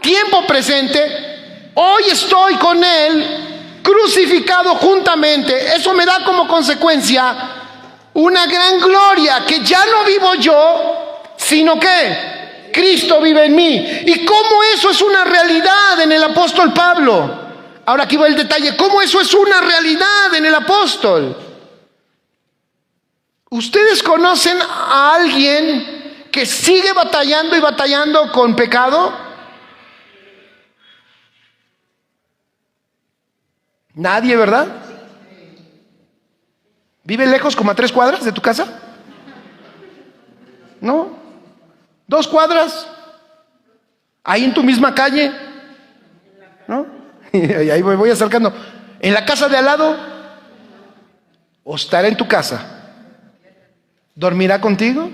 tiempo presente. Hoy estoy con Él, crucificado juntamente. Eso me da como consecuencia una gran gloria, que ya no vivo yo, sino que Cristo vive en mí. ¿Y cómo eso es una realidad en el apóstol Pablo? Ahora aquí va el detalle. ¿Cómo eso es una realidad en el apóstol? ¿Ustedes conocen a alguien que sigue batallando y batallando con pecado? Nadie, ¿verdad? ¿Vive lejos, como a 3 cuadras de tu casa? ¿No? 2 cuadras. Ahí en tu misma calle, ¿no? Y ahí voy acercando. ¿En la casa de al lado? ¿O estará en tu casa? ¿Dormirá contigo?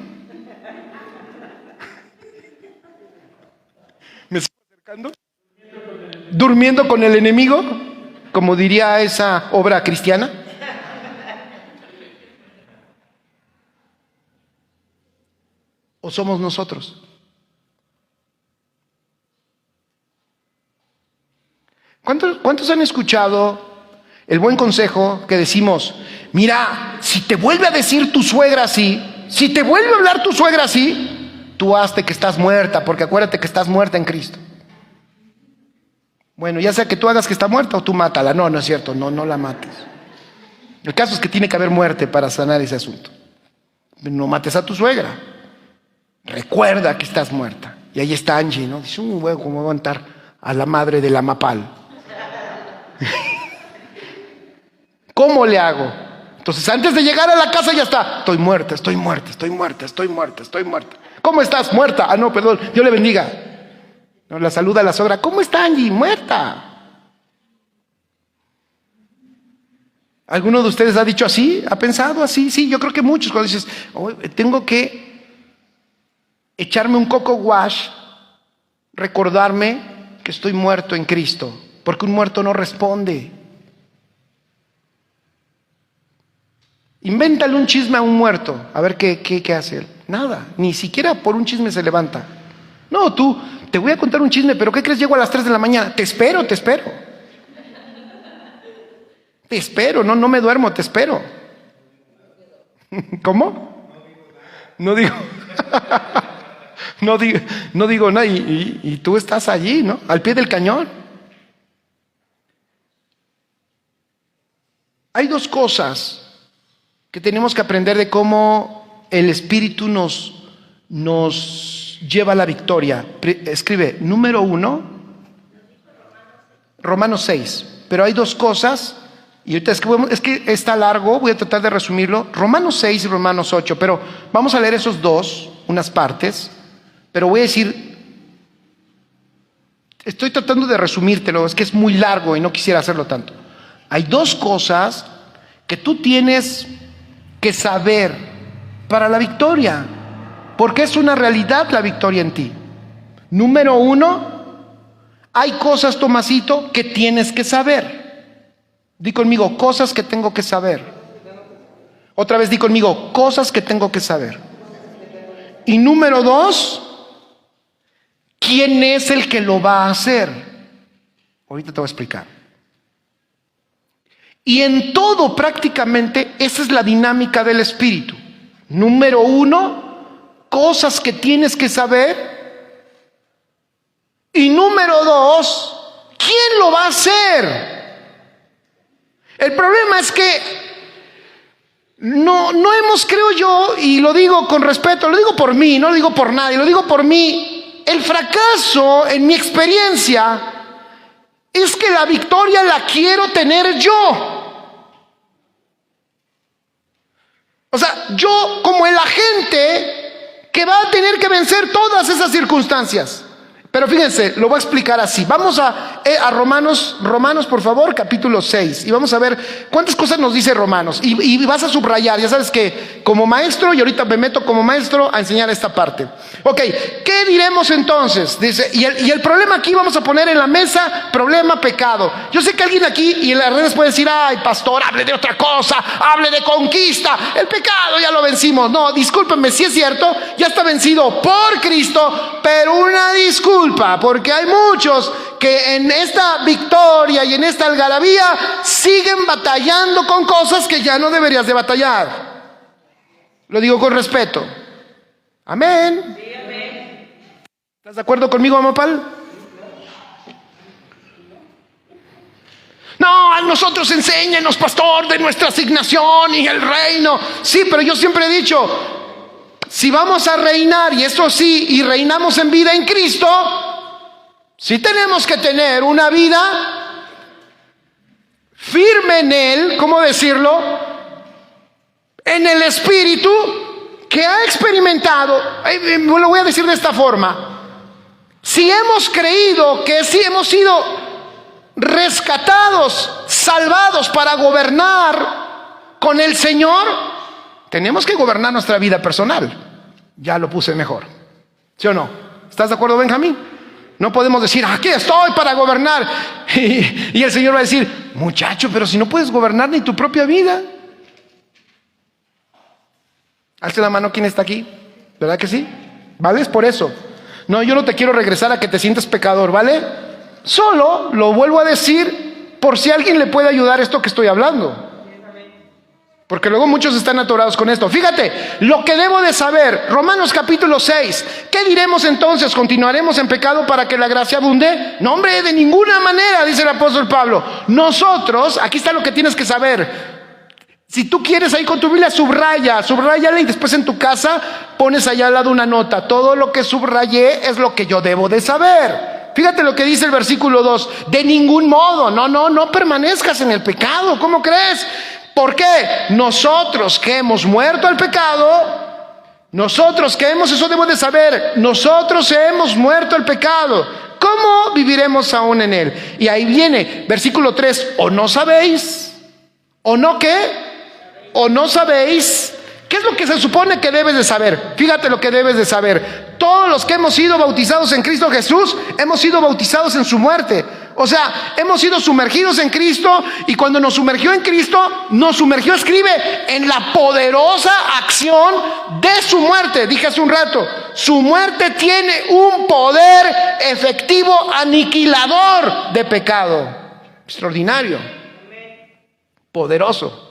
¿Me estoy acercando? ¿Durmiendo con el enemigo? Como diría esa obra cristiana. ¿O somos nosotros? ¿Cuántos han escuchado el buen consejo que decimos, mira, si te vuelve a decir tu suegra así, si te vuelve a hablar tu suegra así, tú hazte que estás muerta, porque acuérdate que estás muerta en Cristo? Bueno, ya sea que tú hagas que está muerta o tú mátala. No es cierto, no la mates. El caso es que tiene que haber muerte para sanar ese asunto. No mates a tu suegra. Recuerda que estás muerta. Y ahí está Angie, ¿no? Dice, bueno, ¿cómo voy a aguantar a la madre de la Mapal? ¿Cómo le hago? Entonces, antes de llegar a la casa ya está. Estoy muerta. ¿Cómo estás? Muerta. Ah, no, perdón. Dios le bendiga. No, la saluda la suegra. ¿Cómo está Angie? Muerta. ¿Alguno de ustedes ha dicho así? ¿Ha pensado así? Sí, yo creo que muchos. Cuando dices, oh, tengo que echarme un coco wash, recordarme que estoy muerto en Cristo, porque un muerto no responde. Invéntale un chisme a un muerto, a ver qué hace él. Nada, ni siquiera por un chisme se levanta. No, tú, te voy a contar un chisme, pero ¿qué crees? Llego a las 3 de la mañana. Te espero. No me duermo, te espero. ¿Cómo? No digo. No digo nada, y tú estás allí, ¿no? Al pie del cañón. Hay dos cosas que tenemos que aprender de cómo el Espíritu nos lleva a la victoria. Escribe, número 1, Romanos 6. Pero hay dos cosas, y ahorita es que está largo, voy a tratar de resumirlo. Romanos 6 y Romanos 8, pero vamos a leer esos dos, unas partes, pero voy a decir, estoy tratando de resumírtelo, es que es muy largo y no quisiera hacerlo tanto. Hay dos cosas que tú tienes que saber para la victoria, porque es una realidad la victoria en ti. Número 1, hay cosas, Tomasito, que tienes que saber. Di conmigo, cosas que tengo que saber. Otra vez di conmigo, cosas que tengo que saber. Y número 2, ¿quién es el que lo va a hacer? Ahorita te voy a explicar. Y en todo prácticamente esa es la dinámica del Espíritu. Número 1, cosas que tienes que saber. Y número 2, ¿quién lo va a hacer? El problema es que no hemos, creo yo, y lo digo con respeto, lo digo por mí, no lo digo por nadie, lo digo por mí. El fracaso, en mi experiencia, es que la victoria la quiero tener yo. O sea, yo como el agente que va a tener que vencer todas esas circunstancias. Pero fíjense, lo voy a explicar así. Vamos a Romanos, por favor, capítulo 6. Y vamos a ver cuántas cosas nos dice Romanos. Y vas a subrayar, ya sabes que como maestro, y ahorita me meto como maestro a enseñar esta parte. Ok, ¿qué diremos entonces? Dice, y el problema aquí vamos a poner en la mesa, problema, pecado. Yo sé que alguien aquí y en las redes puede decir, ay, pastor, hable de otra cosa, hable de conquista. El pecado ya lo vencimos. No, discúlpenme, sí es cierto, ya está vencido por Cristo, pero una disculpa. Porque hay muchos que en esta victoria y en esta algarabía siguen batallando con cosas que ya no deberías de batallar. Lo digo con respeto. Amén. Sí, amén. ¿Estás de acuerdo conmigo, Amapal? No, a nosotros enséñenos, pastor, de nuestra asignación y el reino. Sí, pero yo siempre he dicho, si vamos a reinar, y eso sí, y reinamos en vida en Cristo, sí tenemos que tener una vida firme en Él, ¿cómo decirlo? En el Espíritu que ha experimentado, lo voy a decir de esta forma, si hemos creído que sí hemos sido rescatados, salvados para gobernar con el Señor, tenemos que gobernar nuestra vida personal. Ya lo puse mejor. ¿Sí o no? ¿Estás de acuerdo, Benjamín? No podemos decir, aquí estoy para gobernar. Y el Señor va a decir, muchacho, pero si no puedes gobernar ni tu propia vida. Alce la mano, ¿quién está aquí? ¿Verdad que sí? ¿Vale? Es por eso. No, yo no te quiero regresar a que te sientas pecador, ¿vale? Solo lo vuelvo a decir por si a alguien le puede ayudar esto que estoy hablando. Porque luego muchos están atorados con esto. Fíjate, lo que debo de saber, Romanos capítulo 6. ¿Qué diremos entonces? ¿Continuaremos en pecado para que la gracia abunde? No, hombre, de ninguna manera, dice el apóstol Pablo. Nosotros, aquí está lo que tienes que saber. Si tú quieres ahí con tu Biblia, subráyala y después en tu casa pones allá al lado una nota. Todo lo que subrayé es lo que yo debo de saber. Fíjate lo que dice el versículo 2. De ningún modo, no permanezcas en el pecado. ¿Cómo crees? ¿Por qué? Nosotros que hemos muerto al pecado, eso debemos de saber, nosotros hemos muerto al pecado, ¿cómo viviremos aún en él? Y ahí viene, versículo 3, ¿o no sabéis? ¿O no qué? ¿O no sabéis? ¿Qué es lo que se supone que debes de saber? Fíjate lo que debes de saber. Todos los que hemos sido bautizados en Cristo Jesús, hemos sido bautizados en su muerte. O sea, hemos sido sumergidos en Cristo, y cuando nos sumergió en Cristo, nos sumergió, escribe, en la poderosa acción de su muerte. Dije hace un rato, su muerte tiene un poder efectivo aniquilador de pecado. Extraordinario. Poderoso.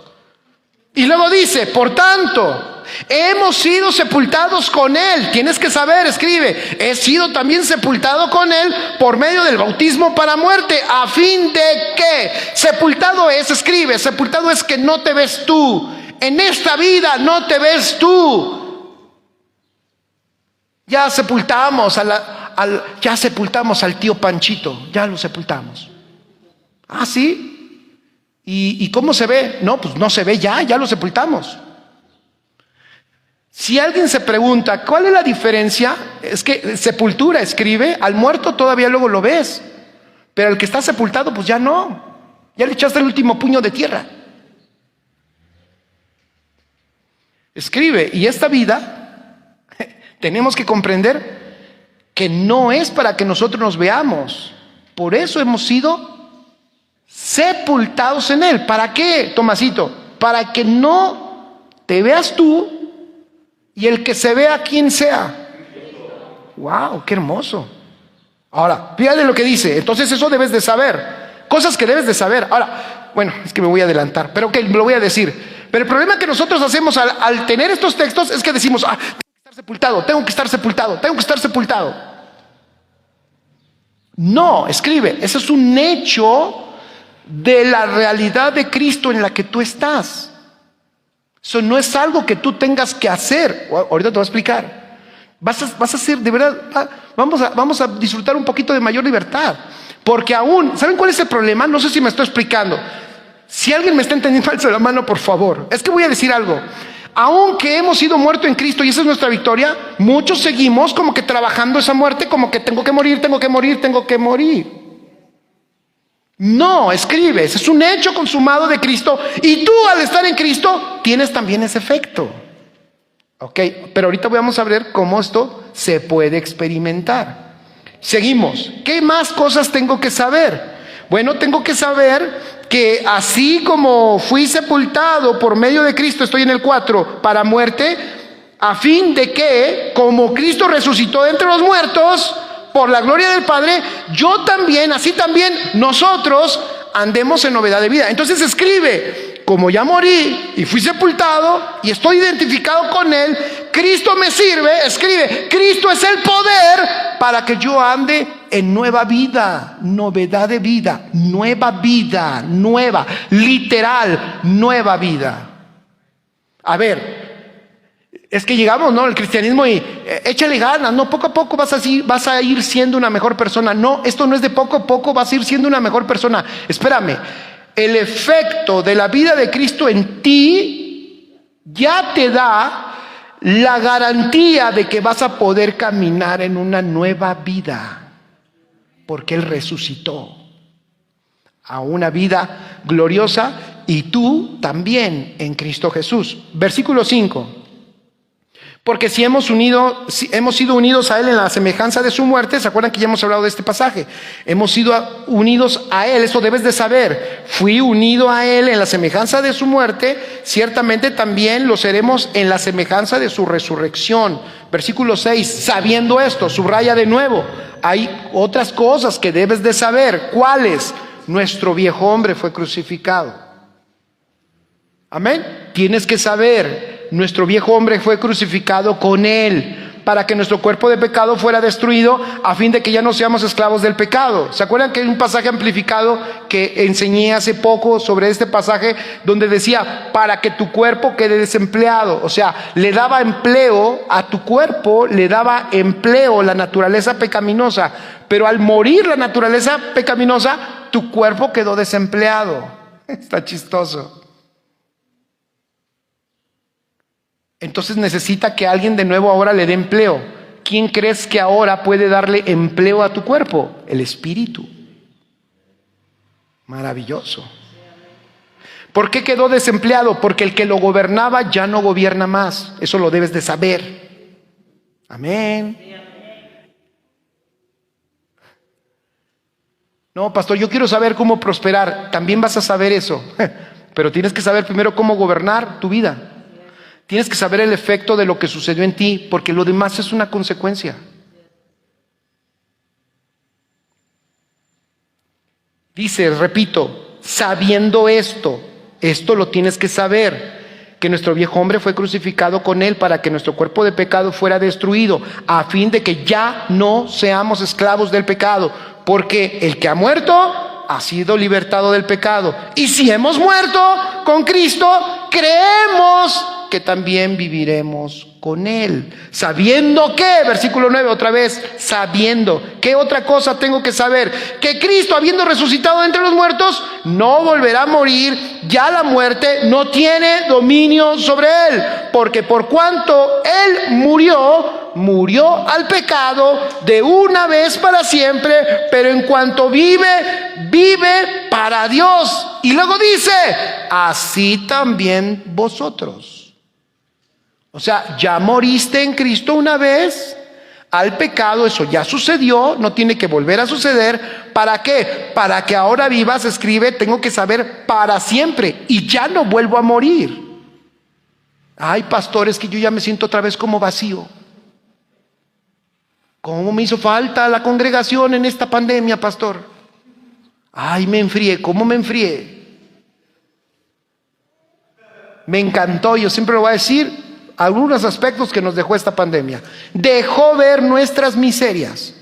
Y luego dice, por tanto, Hemos sido sepultados con Él. Tienes que saber, escribe, he sido también sepultado con Él por medio del bautismo para muerte, a fin de que, sepultado es, escribe, sepultado es que no te ves tú. En esta vida no te ves tú. Ya sepultamos al tío Panchito, ya lo sepultamos. Ah, ¿sí? ¿Y cómo se ve? No, pues no se ve ya lo sepultamos. Si alguien se pregunta, ¿cuál es la diferencia? Es que sepultura, escribe, al muerto todavía luego lo ves, pero el que está sepultado, pues ya no. Ya le echaste el último puño de tierra. Escribe, y esta vida, tenemos que comprender que no es para que nosotros nos veamos. Por eso hemos sido sepultados en Él. ¿Para qué, Tomasito? Para que no te veas tú y el que se vea quien sea. ¡Wow! ¡Qué hermoso! Ahora, fíjate lo que dice. Entonces eso debes de saber. Cosas que debes de saber. Ahora, bueno, es que me voy a adelantar, pero que lo voy a decir. Pero el problema que nosotros hacemos al tener estos textos es que decimos, tengo que estar sepultado, tengo que estar sepultado, tengo que estar sepultado. No, escribe, ese es un hecho de la realidad de Cristo en la que tú estás. Eso no es algo que tú tengas que hacer. Ahorita te voy a explicar. Vas a hacer, de verdad, vamos a disfrutar un poquito de mayor libertad. Porque aún, ¿saben cuál es el problema? No sé si me estoy explicando. Si alguien me está entendiendo, alza la mano, por favor. Es que voy a decir algo. Aunque hemos sido muertos en Cristo y esa es nuestra victoria, muchos seguimos como que trabajando esa muerte, como que tengo que morir, tengo que morir, tengo que morir. No, escribe, ese es un hecho consumado de Cristo y tú al estar en Cristo tienes también ese efecto. Ok, pero ahorita vamos a ver cómo esto se puede experimentar. Seguimos. ¿Qué más cosas tengo que saber? Bueno, tengo que saber que así como fui sepultado por medio de Cristo, estoy en el 4, para muerte, a fin de que, como Cristo resucitó de entre los muertos, por la gloria del Padre, yo también, así también, nosotros andemos en novedad de vida. Entonces escribe, como ya morí y fui sepultado y estoy identificado con Él, Cristo me sirve, escribe, Cristo es el poder para que yo ande en nueva vida, novedad de vida, nueva, literal, nueva vida. A ver, es que llegamos, ¿no? El cristianismo y échale ganas, no, poco a poco vas a ir siendo una mejor persona. No, esto no es de poco a poco, vas a ir siendo una mejor persona. Espérame, el efecto de la vida de Cristo en ti ya te da la garantía de que vas a poder caminar en una nueva vida, porque Él resucitó a una vida gloriosa y tú también en Cristo Jesús. Versículo 5. Porque si hemos sido unidos a Él en la semejanza de su muerte, ¿se acuerdan que ya hemos hablado de este pasaje? Hemos sido unidos a Él, eso debes de saber. Fui unido a Él en la semejanza de su muerte, ciertamente también lo seremos en la semejanza de su resurrección. Versículo 6, sabiendo esto, subraya de nuevo, hay otras cosas que debes de saber. ¿Cuáles? Nuestro viejo hombre fue crucificado. Amén. Tienes que saber. Nuestro viejo hombre fue crucificado con Él para que nuestro cuerpo de pecado fuera destruido a fin de que ya no seamos esclavos del pecado. ¿Se acuerdan que hay un pasaje amplificado que enseñé hace poco sobre este pasaje donde decía para que tu cuerpo quede desempleado? O sea, le daba empleo a tu cuerpo, le daba empleo la naturaleza pecaminosa, pero al morir la naturaleza pecaminosa, tu cuerpo quedó desempleado. Está chistoso. Entonces necesita que alguien de nuevo ahora le dé empleo. ¿Quién crees que ahora puede darle empleo a tu cuerpo? El Espíritu. Maravilloso. ¿Por qué quedó desempleado? Porque el que lo gobernaba ya no gobierna más. Eso lo debes de saber. Amén. No, pastor, yo quiero saber cómo prosperar. También vas a saber eso. Pero tienes que saber primero cómo gobernar tu vida. Tienes que saber el efecto de lo que sucedió en ti, porque lo demás es una consecuencia. Dice, repito, sabiendo esto lo tienes que saber, que nuestro viejo hombre fue crucificado con él para que nuestro cuerpo de pecado fuera destruido, a fin de que ya no seamos esclavos del pecado, porque el que ha muerto ha sido libertado del pecado. Y si hemos muerto con Cristo, creemos que también viviremos con Él. Sabiendo que, versículo 9 otra vez, sabiendo. ¿Qué otra cosa tengo que saber? Que Cristo, habiendo resucitado de entre los muertos, no volverá a morir. Ya la muerte no tiene dominio sobre Él. Porque por cuanto Él murió al pecado de una vez para siempre, pero en cuanto vive para Dios. Y luego dice, así también vosotros. O sea, ya moriste en Cristo una vez al pecado, eso ya sucedió, no tiene que volver a suceder. ¿Para qué? Para que ahora vivas, escribe, tengo que saber para siempre y ya no vuelvo a morir. Ay, pastor, es que yo ya me siento otra vez como vacío. ¿Cómo me hizo falta la congregación en esta pandemia, pastor? Ay, me enfrié, ¿cómo me enfrié? Me encantó, yo siempre lo voy a decir, algunos aspectos que nos dejó esta pandemia. Dejó ver nuestras miserias,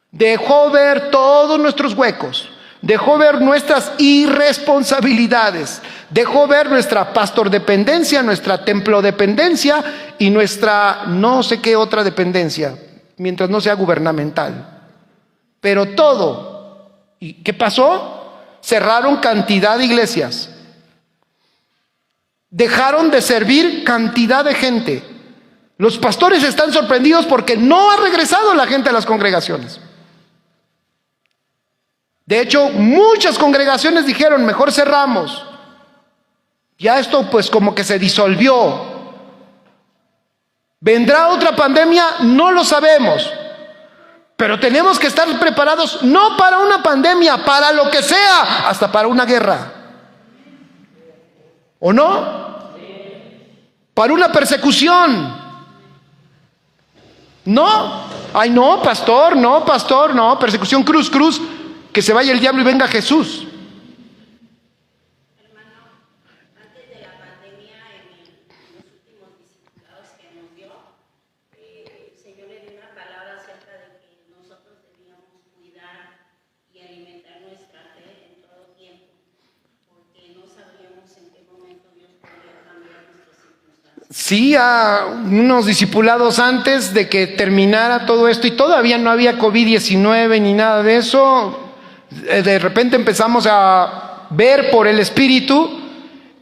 dejó ver todos nuestros huecos, dejó ver nuestras irresponsabilidades, dejó ver nuestra pastordependencia, nuestra templodependencia y nuestra no sé qué otra dependencia, mientras no sea gubernamental. Pero todo. ¿Y qué pasó? Cerraron cantidad de iglesias. Dejaron de servir cantidad de gente. Los pastores están sorprendidos porque no ha regresado la gente a las congregaciones. De hecho, muchas congregaciones dijeron, mejor cerramos. Ya esto pues como que se disolvió. ¿Vendrá otra pandemia? No lo sabemos. Pero tenemos que estar preparados no para una pandemia, para lo que sea, hasta para una guerra. ¿O no? Para una persecución. ¿No? Ay, no, pastor, no, persecución, cruz, que se vaya el diablo y venga Jesús.
Antes de la pandemia, en los últimos discipulados que nos dio, el Señor le dio una palabra acerca de que nosotros debíamos cuidar y alimentar nuestra fe en todo tiempo, porque no sabíamos en qué momento Dios podía cambiar nuestras circunstancias.
Sí, a unos discipulados antes de que terminara todo esto, y todavía no había COVID-19 ni nada de eso, de repente empezamos a ver por el Espíritu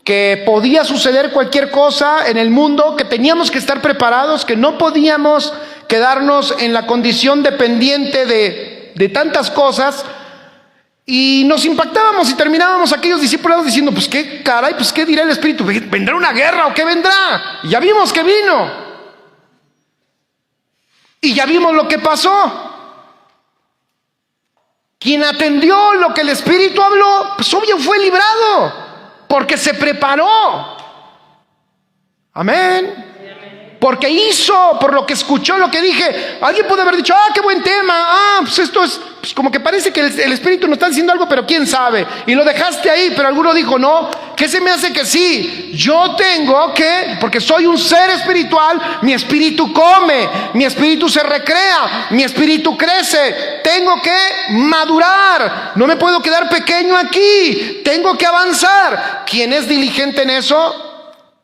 que podía suceder cualquier cosa en el mundo, que teníamos que estar preparados, que no podíamos quedarnos en la condición dependiente de tantas cosas. Y nos impactábamos y terminábamos aquellos discipulados diciendo, pues qué caray, pues qué dirá el Espíritu, ¿vendrá una guerra o qué vendrá? Y ya vimos que vino. Y ya vimos lo que pasó. Quien atendió lo que el Espíritu habló, pues obvio fue librado, porque se preparó. Amén. Porque hizo, por lo que escuchó, lo que dije. Alguien puede haber dicho, qué buen tema. Pues esto es, pues como que parece que el Espíritu nos está diciendo algo, pero quién sabe. Y lo dejaste ahí, pero alguno dijo, no, ¿qué se me hace que sí? Yo tengo que, porque soy un ser espiritual, mi espíritu come, mi espíritu se recrea, mi espíritu crece. Tengo que madurar, no me puedo quedar pequeño aquí, tengo que avanzar. ¿Quién es diligente en eso?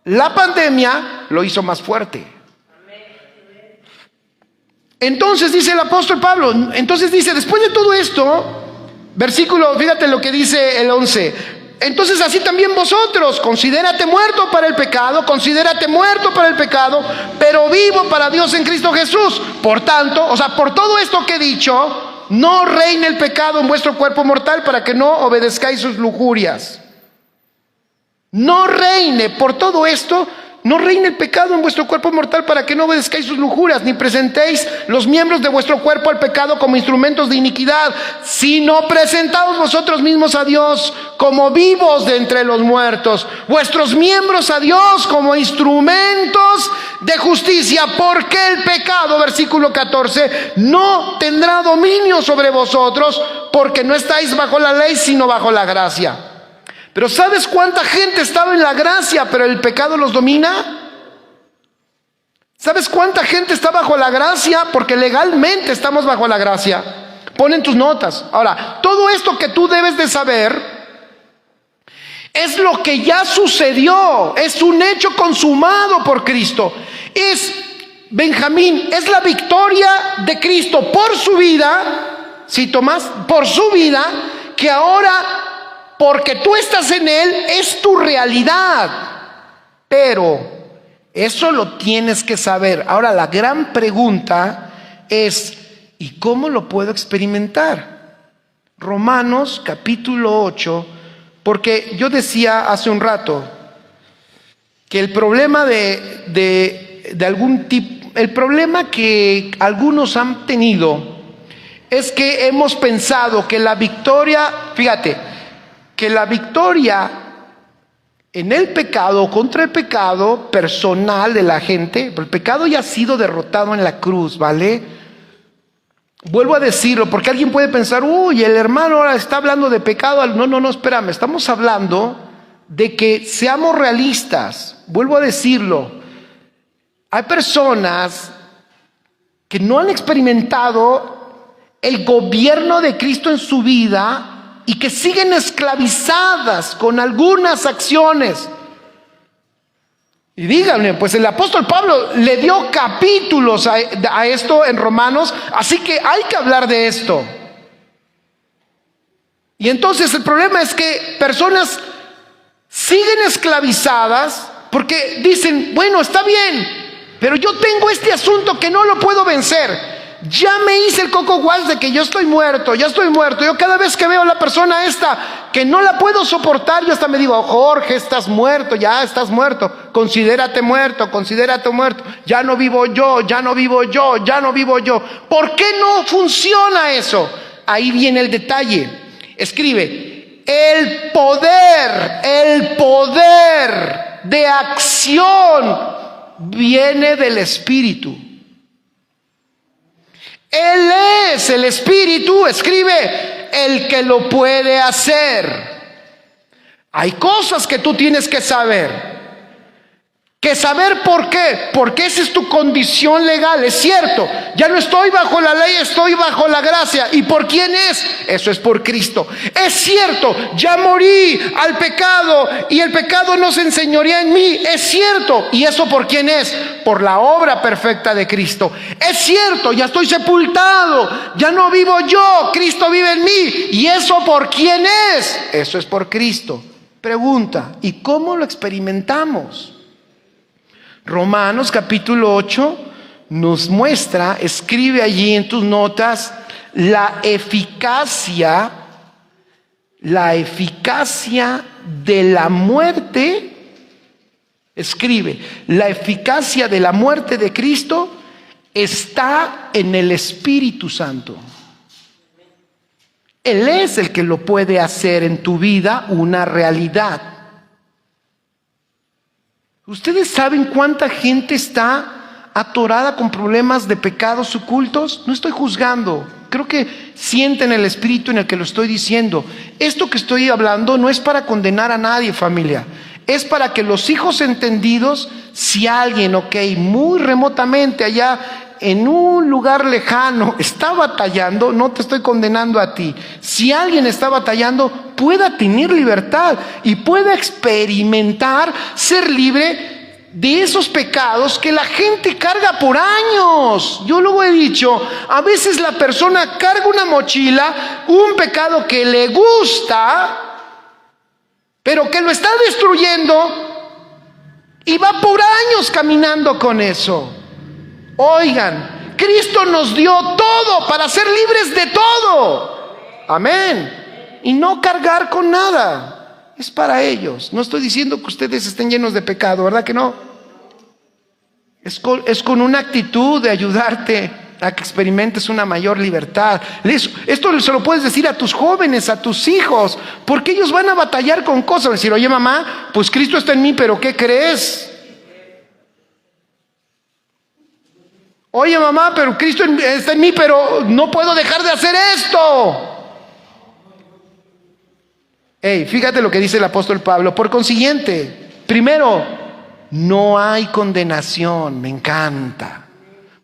La pandemia lo hizo más fuerte. Entonces dice el apóstol Pablo, entonces dice, después de todo esto, versículo, fíjate lo que dice el 11, entonces así también vosotros, considérate muerto para el pecado, pero vivo para Dios en Cristo Jesús. Por tanto, o sea, por todo esto que he dicho, no reine el pecado en vuestro cuerpo mortal para que no obedezcáis sus lujurias. No reine, por todo esto, no reine el pecado en vuestro cuerpo mortal para que no obedezcáis sus lujuras, ni presentéis los miembros de vuestro cuerpo al pecado como instrumentos de iniquidad, sino presentaos vosotros mismos a Dios como vivos de entre los muertos, vuestros miembros a Dios como instrumentos de justicia, porque el pecado, versículo 14, no tendrá dominio sobre vosotros, porque no estáis bajo la ley, sino bajo la gracia. Pero ¿sabes cuánta gente estaba en la gracia, pero el pecado los domina? ¿Sabes cuánta gente está bajo la gracia? Porque legalmente estamos bajo la gracia. Pon en tus notas. Ahora, todo esto que tú debes de saber es lo que ya sucedió. Es un hecho consumado por Cristo. Benjamín, es la victoria de Cristo por su vida, si Tomás, por su vida, que ahora, porque tú estás en Él, es tu realidad. Pero eso lo tienes que saber. Ahora, la gran pregunta es, ¿y cómo lo puedo experimentar? Romanos capítulo 8, porque yo decía hace un rato que el problema de algún tipo, el problema que algunos han tenido es que hemos pensado que la victoria, fíjate, que la victoria en el pecado, contra el pecado personal de la gente, el pecado ya ha sido derrotado en la cruz, ¿vale? Vuelvo a decirlo, porque alguien puede pensar, uy, el hermano ahora está hablando de pecado. No, espérame, estamos hablando de que seamos realistas. Vuelvo a decirlo. Hay personas que no han experimentado el gobierno de Cristo en su vida y que siguen esclavizadas con algunas acciones. Y díganme, pues el apóstol Pablo le dio capítulos a esto en Romanos, así que hay que hablar de esto. Y entonces el problema es que personas siguen esclavizadas porque dicen, bueno, está bien, pero yo tengo este asunto que no lo puedo vencer. Ya me hice el coco wash de que yo estoy muerto, ya estoy muerto. Yo cada vez que veo a la persona esta que no la puedo soportar, yo hasta me digo, Jorge, estás muerto, ya estás muerto. Considérate muerto, considérate muerto. Ya no vivo yo, ya no vivo yo, ya no vivo yo. ¿Por qué no funciona eso? Ahí viene el detalle. Escribe, el poder de acción viene del Espíritu. Él es el Espíritu, escribe, el que lo puede hacer. Hay cosas que tú tienes que saber. Que saber por qué, porque esa es tu condición legal, es cierto. Ya no estoy bajo la ley, estoy bajo la gracia. ¿Y por quién es? Eso es por Cristo. Es cierto, ya morí al pecado y el pecado no se enseñorea en mí. Es cierto. ¿Y eso por quién es? Por la obra perfecta de Cristo. Es cierto, ya estoy sepultado, ya no vivo yo, Cristo vive en mí. ¿Y eso por quién es? Eso es por Cristo. Pregunta, ¿y cómo lo experimentamos? Romanos capítulo 8 nos muestra, escribe allí en tus notas, la eficacia de la muerte. Escribe, la eficacia de la muerte de Cristo está en el Espíritu Santo. Él es el que lo puede hacer en tu vida una realidad. ¿Ustedes saben cuánta gente está atorada con problemas de pecados ocultos? No estoy juzgando. Creo que sienten el espíritu en el que lo estoy diciendo. Esto que estoy hablando no es para condenar a nadie, familia. Es para que los hijos entendidos, si alguien, muy remotamente allá en un lugar lejano está batallando, no te estoy condenando a ti. Si alguien está batallando, pueda tener libertad y pueda experimentar ser libre de esos pecados que la gente carga por años. Yo luego he dicho, a veces la persona carga una mochila, un pecado que le gusta, pero que lo está destruyendo y va por años caminando con eso. Oigan, Cristo nos dio todo para ser libres de todo. Amén. Y no cargar con nada. Es para ellos. No estoy diciendo que ustedes estén llenos de pecado, ¿verdad que no? Es con una actitud de ayudarte a que experimentes una mayor libertad. Esto se lo puedes decir a tus jóvenes, a tus hijos, porque ellos van a batallar con cosas. Van a decir, oye mamá, pues Cristo está en mí, pero ¿qué crees? Oye mamá, pero Cristo está en mí, pero no puedo dejar de hacer esto. Fíjate lo que dice el apóstol Pablo. Por consiguiente, primero, no hay condenación. Me encanta.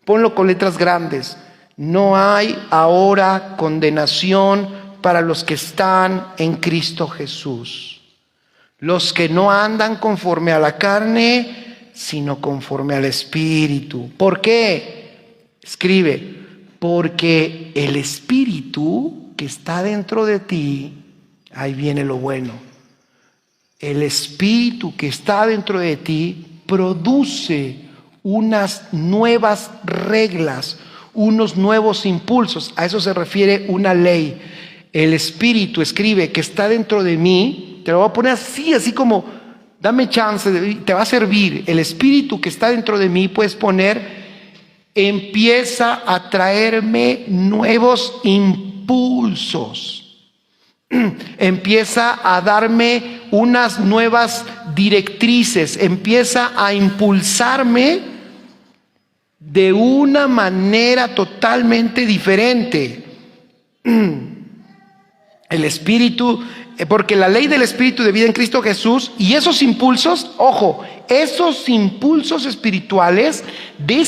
Ponlo con letras grandes. No hay ahora condenación para los que están en Cristo Jesús. Los que no andan conforme a la carne, sino conforme al Espíritu. ¿Por qué? Escribe, porque el Espíritu que está dentro de ti, ahí viene lo bueno. El Espíritu que está dentro de ti produce unas nuevas reglas, unos nuevos impulsos. A eso se refiere una ley. El Espíritu, escribe, que está dentro de mí, te lo voy a poner así como, dame chance, te va a servir. El Espíritu que está dentro de mí, puedes poner, empieza a traerme nuevos impulsos. Empieza a darme unas nuevas directrices, empieza a impulsarme de una manera totalmente diferente. El Espíritu, porque la ley del Espíritu de vida en Cristo Jesús, y esos impulsos, ojo, esos impulsos espirituales de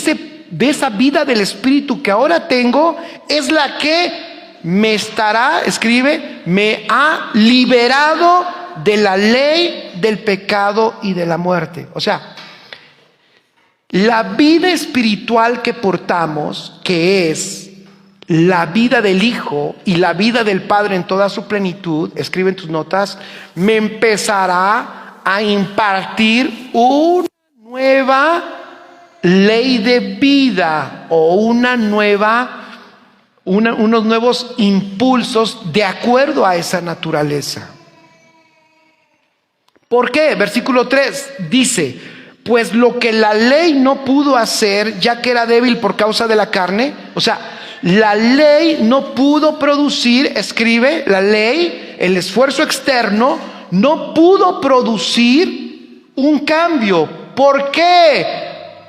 esa vida del Espíritu que ahora tengo, es la que me estará, escribe, me ha liberado de la ley del pecado y de la muerte. O sea, la vida espiritual que portamos, que es la vida del Hijo y la vida del Padre en toda su plenitud, escribe en tus notas, me empezará a impartir una nueva ley de vida o unos nuevos impulsos de acuerdo a esa naturaleza. ¿Por qué? Versículo 3 dice, pues lo que la ley no pudo hacer, ya que era débil por causa de la carne, o sea, la ley no pudo producir, escribe, la ley, el esfuerzo externo, no pudo producir un cambio. ¿Por qué?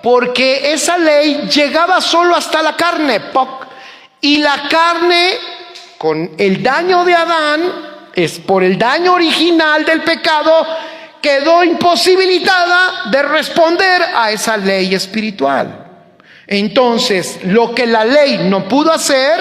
Porque esa ley llegaba solo hasta la carne, y la carne, con el daño de Adán, es por el daño original del pecado, quedó imposibilitada de responder a esa ley espiritual. Entonces, lo que la ley no pudo hacer,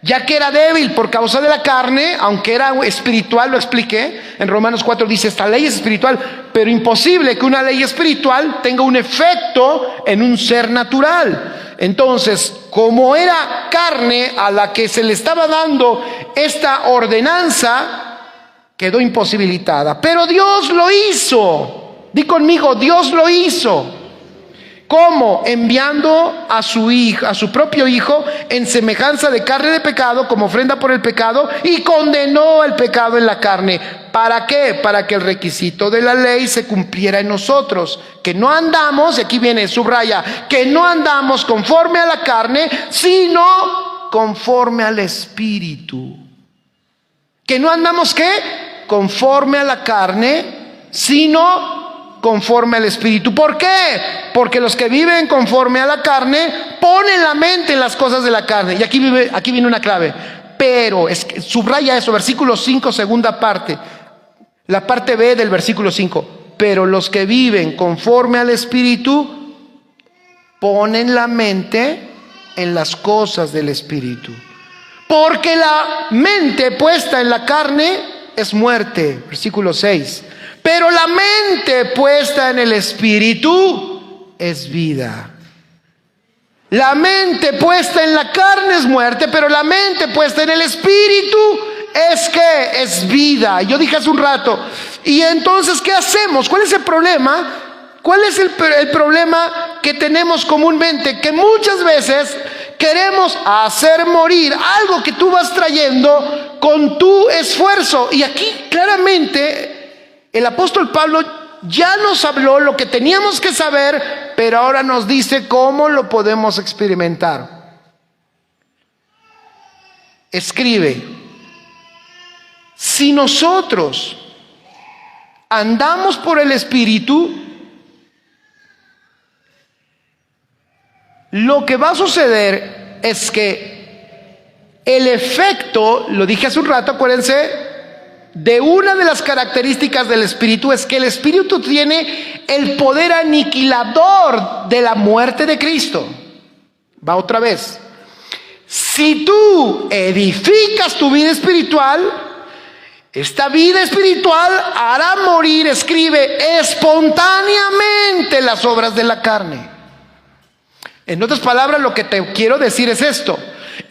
ya que era débil por causa de la carne, aunque era espiritual, lo expliqué, en Romanos 4 dice, esta ley es espiritual, pero imposible que una ley espiritual tenga un efecto en un ser natural. Entonces, como era carne a la que se le estaba dando esta ordenanza, quedó imposibilitada. Pero Dios lo hizo. Di conmigo, Dios lo hizo. ¿Cómo? Enviando a su hijo, a su propio hijo, en semejanza de carne de pecado, como ofrenda por el pecado, y condenó el pecado en la carne. ¿Para qué? Para que el requisito de la ley se cumpliera en nosotros. Que no andamos, y aquí viene, subraya, que no andamos conforme a la carne, sino conforme al Espíritu. Que no andamos, ¿qué? Conforme a la carne, sino conforme al Espíritu. ¿Por qué? Porque los que viven conforme a la carne ponen la mente en las cosas de la carne. Y aquí viene una clave. Pero, subraya eso, versículo 5, segunda parte. La parte B del versículo 5. Pero los que viven conforme al Espíritu ponen la mente en las cosas del Espíritu. Porque la mente puesta en la carne es muerte. Versículo 6. Pero la mente puesta en el Espíritu es vida. La mente puesta en la carne es muerte, pero la mente puesta en el Espíritu es ¿qué? Es vida. Yo dije hace un rato, y entonces ¿qué hacemos? ¿Cuál es el problema? ¿Cuál es el problema que tenemos comúnmente? Que muchas veces queremos hacer morir algo que tú vas trayendo con tu esfuerzo. Y aquí claramente el apóstol Pablo ya nos habló lo que teníamos que saber, pero ahora nos dice cómo lo podemos experimentar. Escribe, si nosotros andamos por el Espíritu, lo que va a suceder es que el efecto, lo dije hace un rato, acuérdense, de una de las características del Espíritu es que el Espíritu tiene el poder aniquilador de la muerte de Cristo. Va otra vez. Si tú edificas tu vida espiritual, esta vida espiritual hará morir, escribe, espontáneamente las obras de la carne. En otras palabras, lo que te quiero decir es esto: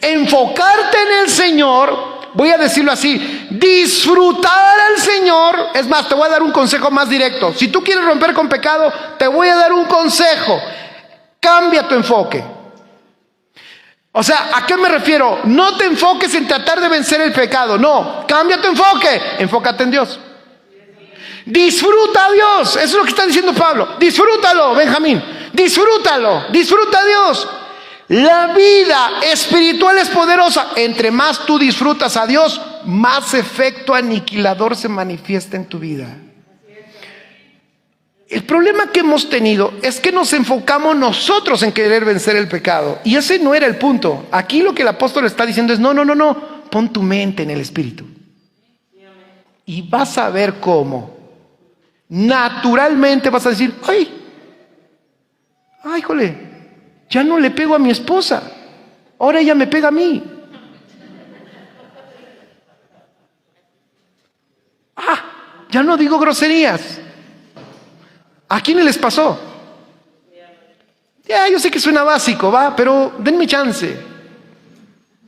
enfocarte en el Señor. Voy a decirlo así, disfrutar al Señor. Es más, te voy a dar un consejo más directo. Si tú quieres romper con pecado, te voy a dar un consejo: cambia tu enfoque. O sea, ¿a qué me refiero? No te enfoques en tratar de vencer el pecado. No, cambia tu enfoque. Enfócate en Dios. Disfruta a Dios. Eso es lo que está diciendo Pablo. Disfrútalo, Benjamín. Disfrútalo. Disfruta a Dios. La vida espiritual es poderosa. Entre más tú disfrutas a Dios, más efecto aniquilador se manifiesta en tu vida. El problema que hemos tenido es que nos enfocamos nosotros en querer vencer el pecado. Y ese no era el punto. Aquí lo que el apóstol está diciendo es: no. Pon tu mente en el Espíritu. Y vas a ver cómo. Naturalmente vas a decir: ay, híjole, ya no le pego a mi esposa, ahora ella me pega a mí. Ya no digo groserías. ¿A quiénes les pasó? Ya, yo sé que suena básico, pero denme chance.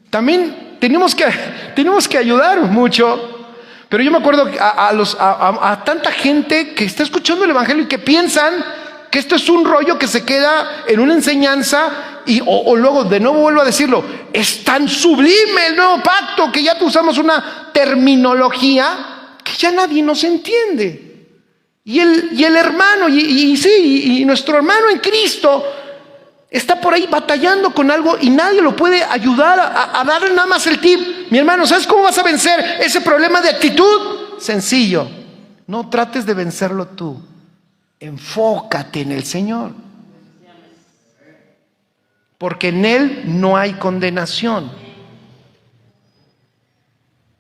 También tenemos que ayudar mucho. Pero yo me acuerdo a tanta gente que está escuchando el Evangelio y que piensan que esto es un rollo que se queda en una enseñanza o luego, de nuevo vuelvo a decirlo, es tan sublime el nuevo pacto que ya usamos una terminología que ya nadie nos entiende. Y el hermano, y nuestro hermano en Cristo está por ahí batallando con algo y nadie lo puede ayudar a darle nada más el tip. Mi hermano, ¿sabes cómo vas a vencer ese problema de actitud? Sencillo. No trates de vencerlo tú. Enfócate en el Señor. Porque en Él no hay condenación.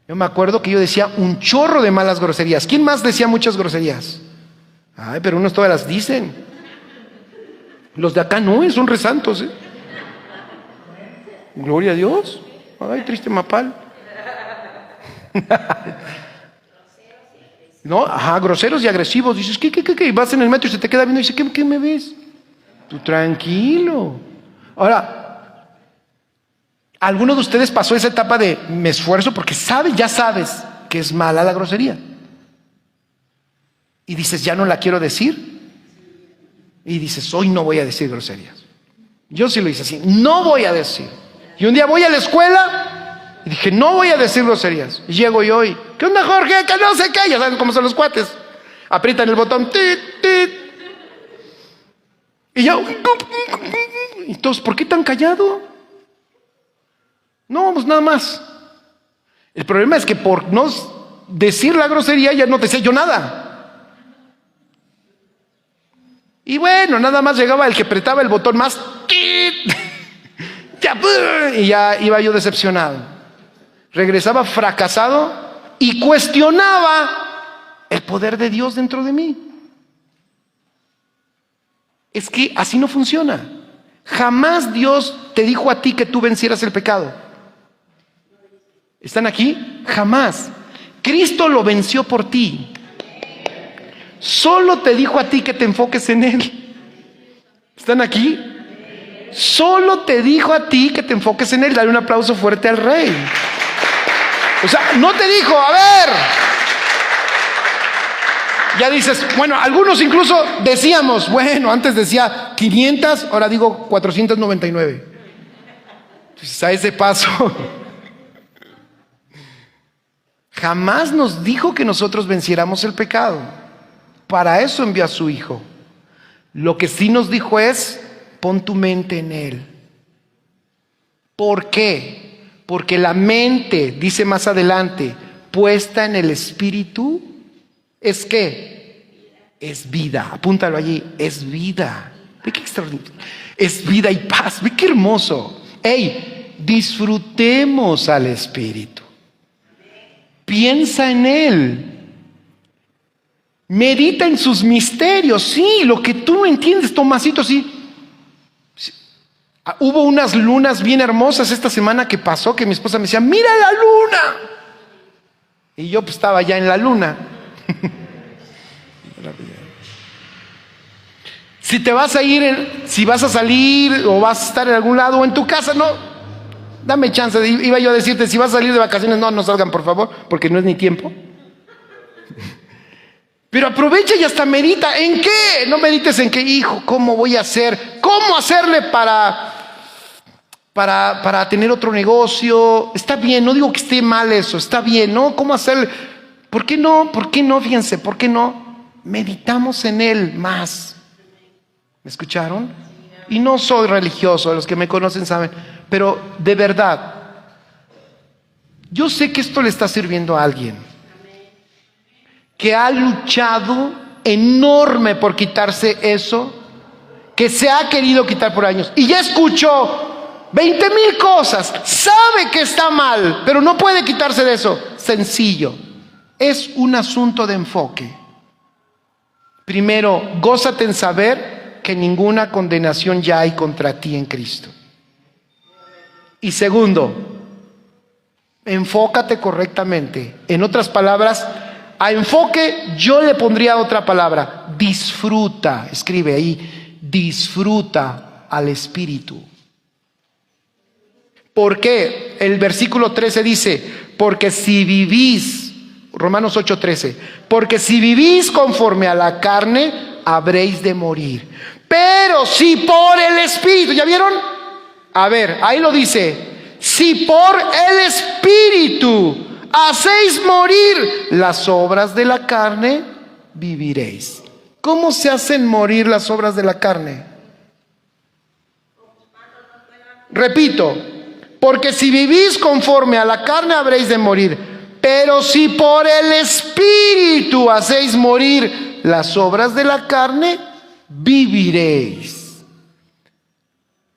Yo me acuerdo que yo decía un chorro de malas groserías. ¿Quién más decía muchas groserías? Ay, pero unos todas las dicen. Los de acá no, son resantos, ¿eh? Gloria a Dios. Ay, triste mapal. No, groseros y agresivos. Dices, ¿qué? Vas en el metro y se te queda viendo y dice, ¿qué me ves? Tú tranquilo. Ahora, ¿alguno de ustedes pasó esa etapa de me esfuerzo porque ya sabes que es mala la grosería? Y dices, ya no la quiero decir. Y dices, hoy no voy a decir groserías. Yo sí lo hice así, no voy a decir. Y un día voy a la escuela y dije, no voy a decir groserías. Y llego y hoy, ¿qué onda, Jorge? Que no sé qué. Ya saben cómo son los cuates. Aprietan el botón, tit. Y ya, entonces, ¿por qué tan callado? No, pues nada más. El problema es que por no decir la grosería ya no te sé yo nada. Y bueno, nada más llegaba el que apretaba el botón más y ya iba yo decepcionado. Regresaba fracasado y cuestionaba el poder de Dios dentro de mí. Es que así no funciona. Jamás Dios te dijo a ti que tú vencieras el pecado. ¿Están aquí? Jamás. Cristo lo venció por ti. Solo te dijo a ti que te enfoques en Él. ¿Están aquí? Solo te dijo a ti que te enfoques en Él. Dale un aplauso fuerte al Rey. O sea, no te dijo, a ver. Ya dices, bueno, algunos incluso decíamos, bueno, antes decía 500, ahora digo 499. Entonces, a ese paso. Jamás nos dijo que nosotros venciéramos el pecado. Para eso envió a su Hijo. Lo que sí nos dijo es, pon tu mente en Él. ¿Por qué? Porque la mente, dice más adelante, puesta en el Espíritu, ¿es qué? Es vida. Apúntalo allí, es vida. Ve qué extraordinario. Es vida y paz. Ve qué hermoso. Disfrutemos al Espíritu. piensa en Él. Medita en sus misterios. Sí, lo que tú no entiendes, Tomasito, sí. Hubo unas lunas bien hermosas esta semana que pasó, que mi esposa me decía, mira la luna. Y yo pues estaba ya en la luna. Si te vas a ir, si vas a salir o vas a estar en algún lado o en tu casa, no, dame chance. Iba yo a decirte, si vas a salir de vacaciones, no salgan por favor, porque no es ni tiempo. Pero aprovecha y hasta medita. ¿En qué? No medites en qué, hijo, ¿cómo voy a hacer? ¿Cómo hacerle para tener otro negocio? Está bien, no digo que esté mal eso, está bien, ¿no? ¿Cómo hacerle? ¿Por qué no? ¿Por qué no? Fíjense, ¿por qué no? Meditamos en Él más. ¿Me escucharon? Y no soy religioso, los que me conocen saben, pero de verdad, yo sé que esto le está sirviendo a alguien que ha luchado enorme por quitarse eso, que se ha querido quitar por años, y ya escuchó 20,000 cosas, sabe que está mal, pero no puede quitarse de eso. Sencillo, es un asunto de enfoque. Primero, gózate en saber que ninguna condenación ya hay contra ti en Cristo. Y segundo, enfócate correctamente. En otras palabras, a enfoque yo le pondría otra palabra: disfruta. Escribe ahí, disfruta al Espíritu. ¿Por qué? El versículo 13 dice, porque si vivís, Romanos 8:13, porque si vivís conforme a la carne, habréis de morir. Pero si por el Espíritu, ¿ya vieron? A ver, ahí lo dice, si por el Espíritu hacéis morir las obras de la carne, viviréis. ¿Cómo se hacen morir las obras de la carne? Repito, porque si vivís conforme a la carne habréis de morir, pero si por el Espíritu hacéis morir las obras de la carne, viviréis.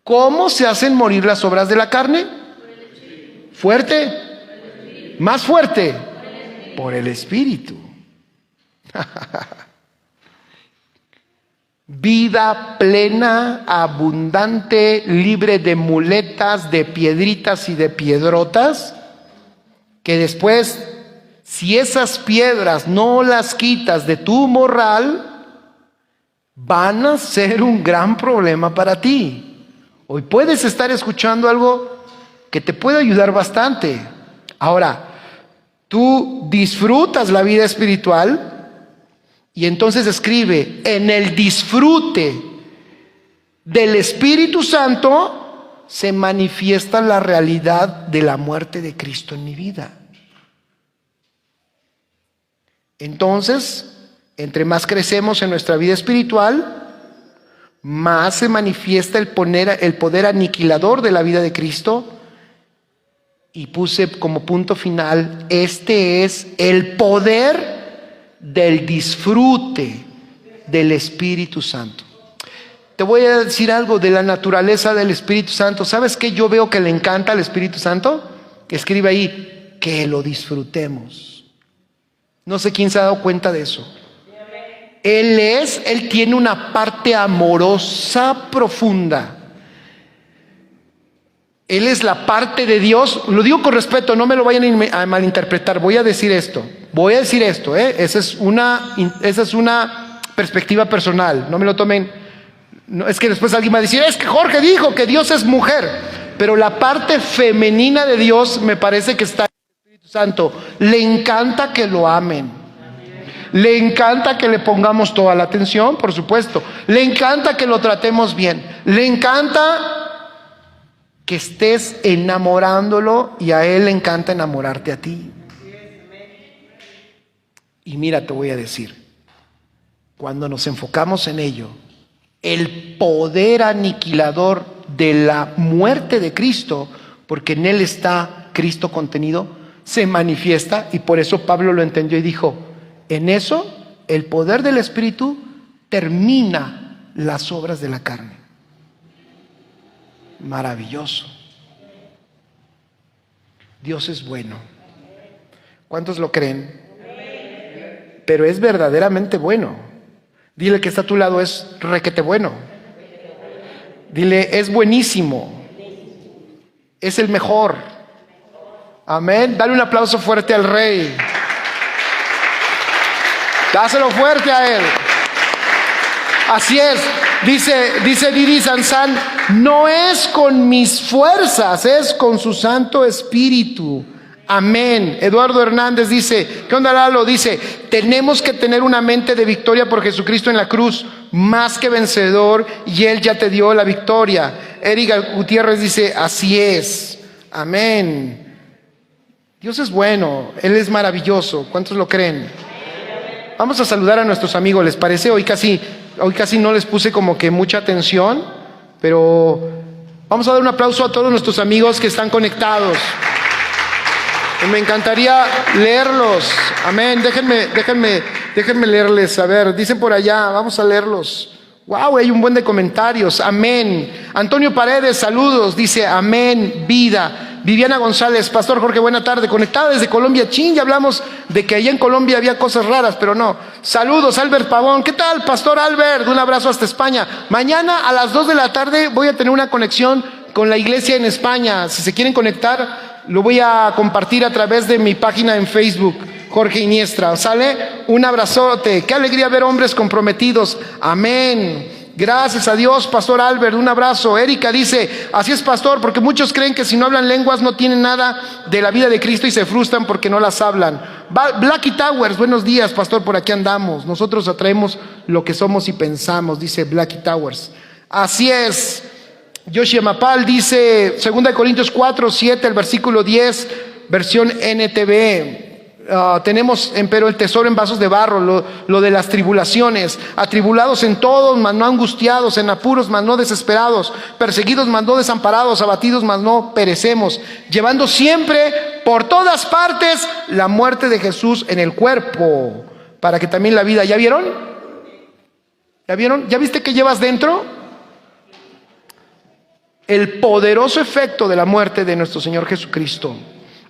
¿Cómo se hacen morir las obras de la carne? ¿Fuerte? ¿Más fuerte? Por el Espíritu. Vida plena, abundante, libre de muletas, de piedritas y de piedrotas, que después, si esas piedras no las quitas de tu morral, van a ser un gran problema para ti. Hoy puedes estar escuchando algo que te puede ayudar bastante. Ahora, tú disfrutas la vida espiritual y entonces escribe, en el disfrute del Espíritu Santo se manifiesta la realidad de la muerte de Cristo en mi vida. Entonces, entre más crecemos en nuestra vida espiritual, más se manifiesta el poder aniquilador de la vida de Cristo. Y puse como punto final, este es el poder del disfrute del Espíritu Santo. Te voy a decir algo de la naturaleza del Espíritu Santo. ¿Sabes qué yo veo que le encanta al Espíritu Santo? Que escribe ahí, que lo disfrutemos. No sé quién se ha dado cuenta de eso. Él tiene una parte amorosa profunda. Él es la parte de Dios. Lo digo con respeto, no me lo vayan a malinterpretar. Voy a decir esto. Esa es una perspectiva personal. No me lo tomen. No, es que después alguien va a decir, es que Jorge dijo que Dios es mujer. Pero la parte femenina de Dios me parece que está en el Espíritu Santo. Le encanta que lo amen. Le encanta que le pongamos toda la atención, por supuesto. Le encanta que lo tratemos bien. Le encanta que estés enamorándolo y a él le encanta enamorarte a ti. Y mira, te voy a decir, cuando nos enfocamos en ello, el poder aniquilador de la muerte de Cristo, porque en él está Cristo contenido, se manifiesta, y por eso Pablo lo entendió y dijo, en eso el poder del Espíritu termina las obras de la carne. Maravilloso. Dios es bueno. ¿Cuántos lo creen? Pero es verdaderamente bueno. Dile que está a tu lado, es requete bueno. Dile, es buenísimo. Es el mejor. Amén. Dale un aplauso fuerte al Rey. Dáselo fuerte a Él. Así es. Dice Didi Sansán, no es con mis fuerzas, es con su Santo Espíritu. Amén. Eduardo Hernández dice, ¿qué onda, Lalo? Dice, tenemos que tener una mente de victoria por Jesucristo en la cruz, más que vencedor, y Él ya te dio la victoria. Erika Gutiérrez dice, así es. Amén. Dios es bueno, Él es maravilloso. ¿Cuántos lo creen? Vamos a saludar a nuestros amigos, ¿les parece? Hoy casi no les puse como que mucha atención, pero vamos a dar un aplauso a todos nuestros amigos que están conectados. Me encantaría leerlos. Amén. Déjenme leerles. A ver, dicen por allá, vamos a leerlos. Wow, hay un buen de comentarios. Amén. Antonio Paredes, saludos. Dice, amén, vida. Viviana González, Pastor Jorge, buena tarde. Conectada desde Colombia. Chin, ya hablamos de que allá en Colombia había cosas raras, pero no. Saludos, Albert Pavón. ¿Qué tal, Pastor Albert? Un abrazo hasta España. Mañana a las 2 de la tarde voy a tener una conexión con la iglesia en España. Si se quieren conectar, lo voy a compartir a través de mi página en Facebook, Jorge Iniestra. ¿Sale? Un abrazote. Qué alegría ver hombres comprometidos. Amén. Gracias a Dios, Pastor Albert. Un abrazo. Erika dice, así es, Pastor, porque muchos creen que si no hablan lenguas no tienen nada de la vida de Cristo y se frustran porque no las hablan. Blacky Towers, buenos días, Pastor, por aquí andamos. Nosotros atraemos lo que somos y pensamos, dice Blacky Towers. Así es. Yoshi Mapal dice 2 Corintios 4:7, el versículo 10, versión NTV. Tenemos, empero, el tesoro en vasos de barro, lo de las tribulaciones, atribulados en todos, mas no angustiados, en apuros, mas no desesperados, perseguidos, mas no desamparados, abatidos, mas no perecemos, llevando siempre por todas partes la muerte de Jesús en el cuerpo, para que también la vida. ¿Ya vieron? ¿Ya vieron? ¿Ya viste que llevas dentro? El poderoso efecto de la muerte de nuestro Señor Jesucristo.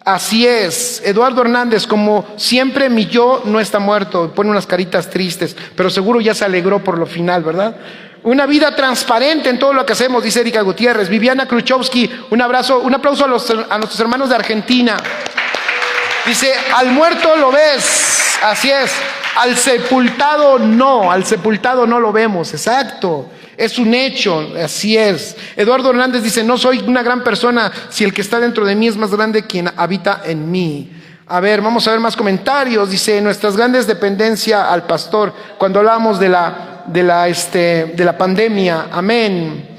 Así es. Eduardo Hernández, como siempre, mi yo no está muerto. Pone unas caritas tristes, pero seguro ya se alegró por lo final, ¿verdad? Una vida transparente en todo lo que hacemos, dice Erika Gutiérrez. Viviana Khrushchevsky, un aplauso a nuestros hermanos de Argentina. Dice, al muerto lo ves. Así es. Al sepultado no lo vemos. Exacto. Es un hecho, así es. Eduardo Hernández dice, no soy una gran persona si el que está dentro de mí es más grande quien habita en mí. A ver, vamos a ver más comentarios. Dice, nuestras grandes dependencias al pastor, cuando hablamos de la pandemia. Amén.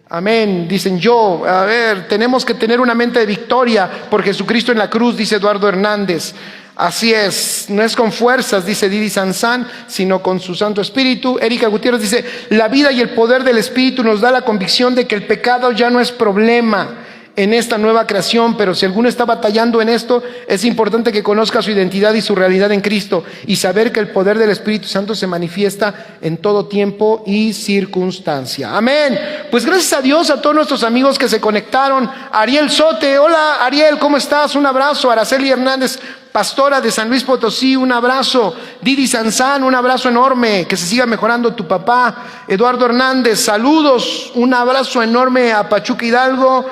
Amén. Dicen a ver, tenemos que tener una mente de victoria por Jesucristo en la cruz, dice Eduardo Hernández. Así es, no es con fuerzas, dice Didi Sansán, sino con su Santo Espíritu. Erika Gutiérrez dice, la vida y el poder del Espíritu nos da la convicción de que el pecado ya no es problema en esta nueva creación, pero si alguno está batallando en esto, es importante que conozca su identidad y su realidad en Cristo y saber que el poder del Espíritu Santo se manifiesta en todo tiempo y circunstancia. Amén. Pues gracias a Dios, a todos nuestros amigos que se conectaron. Ariel Sote, hola Ariel, ¿cómo estás? Un abrazo. Araceli Hernández, pastora de San Luis Potosí, un abrazo. Didi Sansán, un abrazo enorme, que se siga mejorando tu papá. Eduardo Hernández, saludos, un abrazo enorme a Pachuca Hidalgo.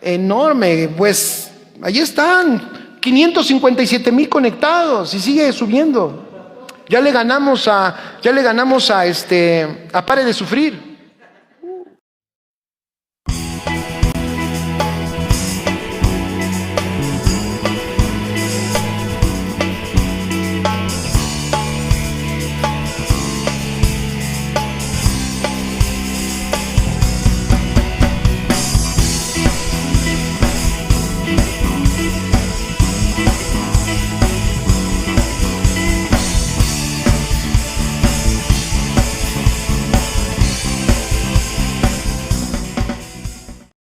Enorme, pues ahí están 557,000 conectados y sigue subiendo. Ya le ganamos a Pare de Sufrir.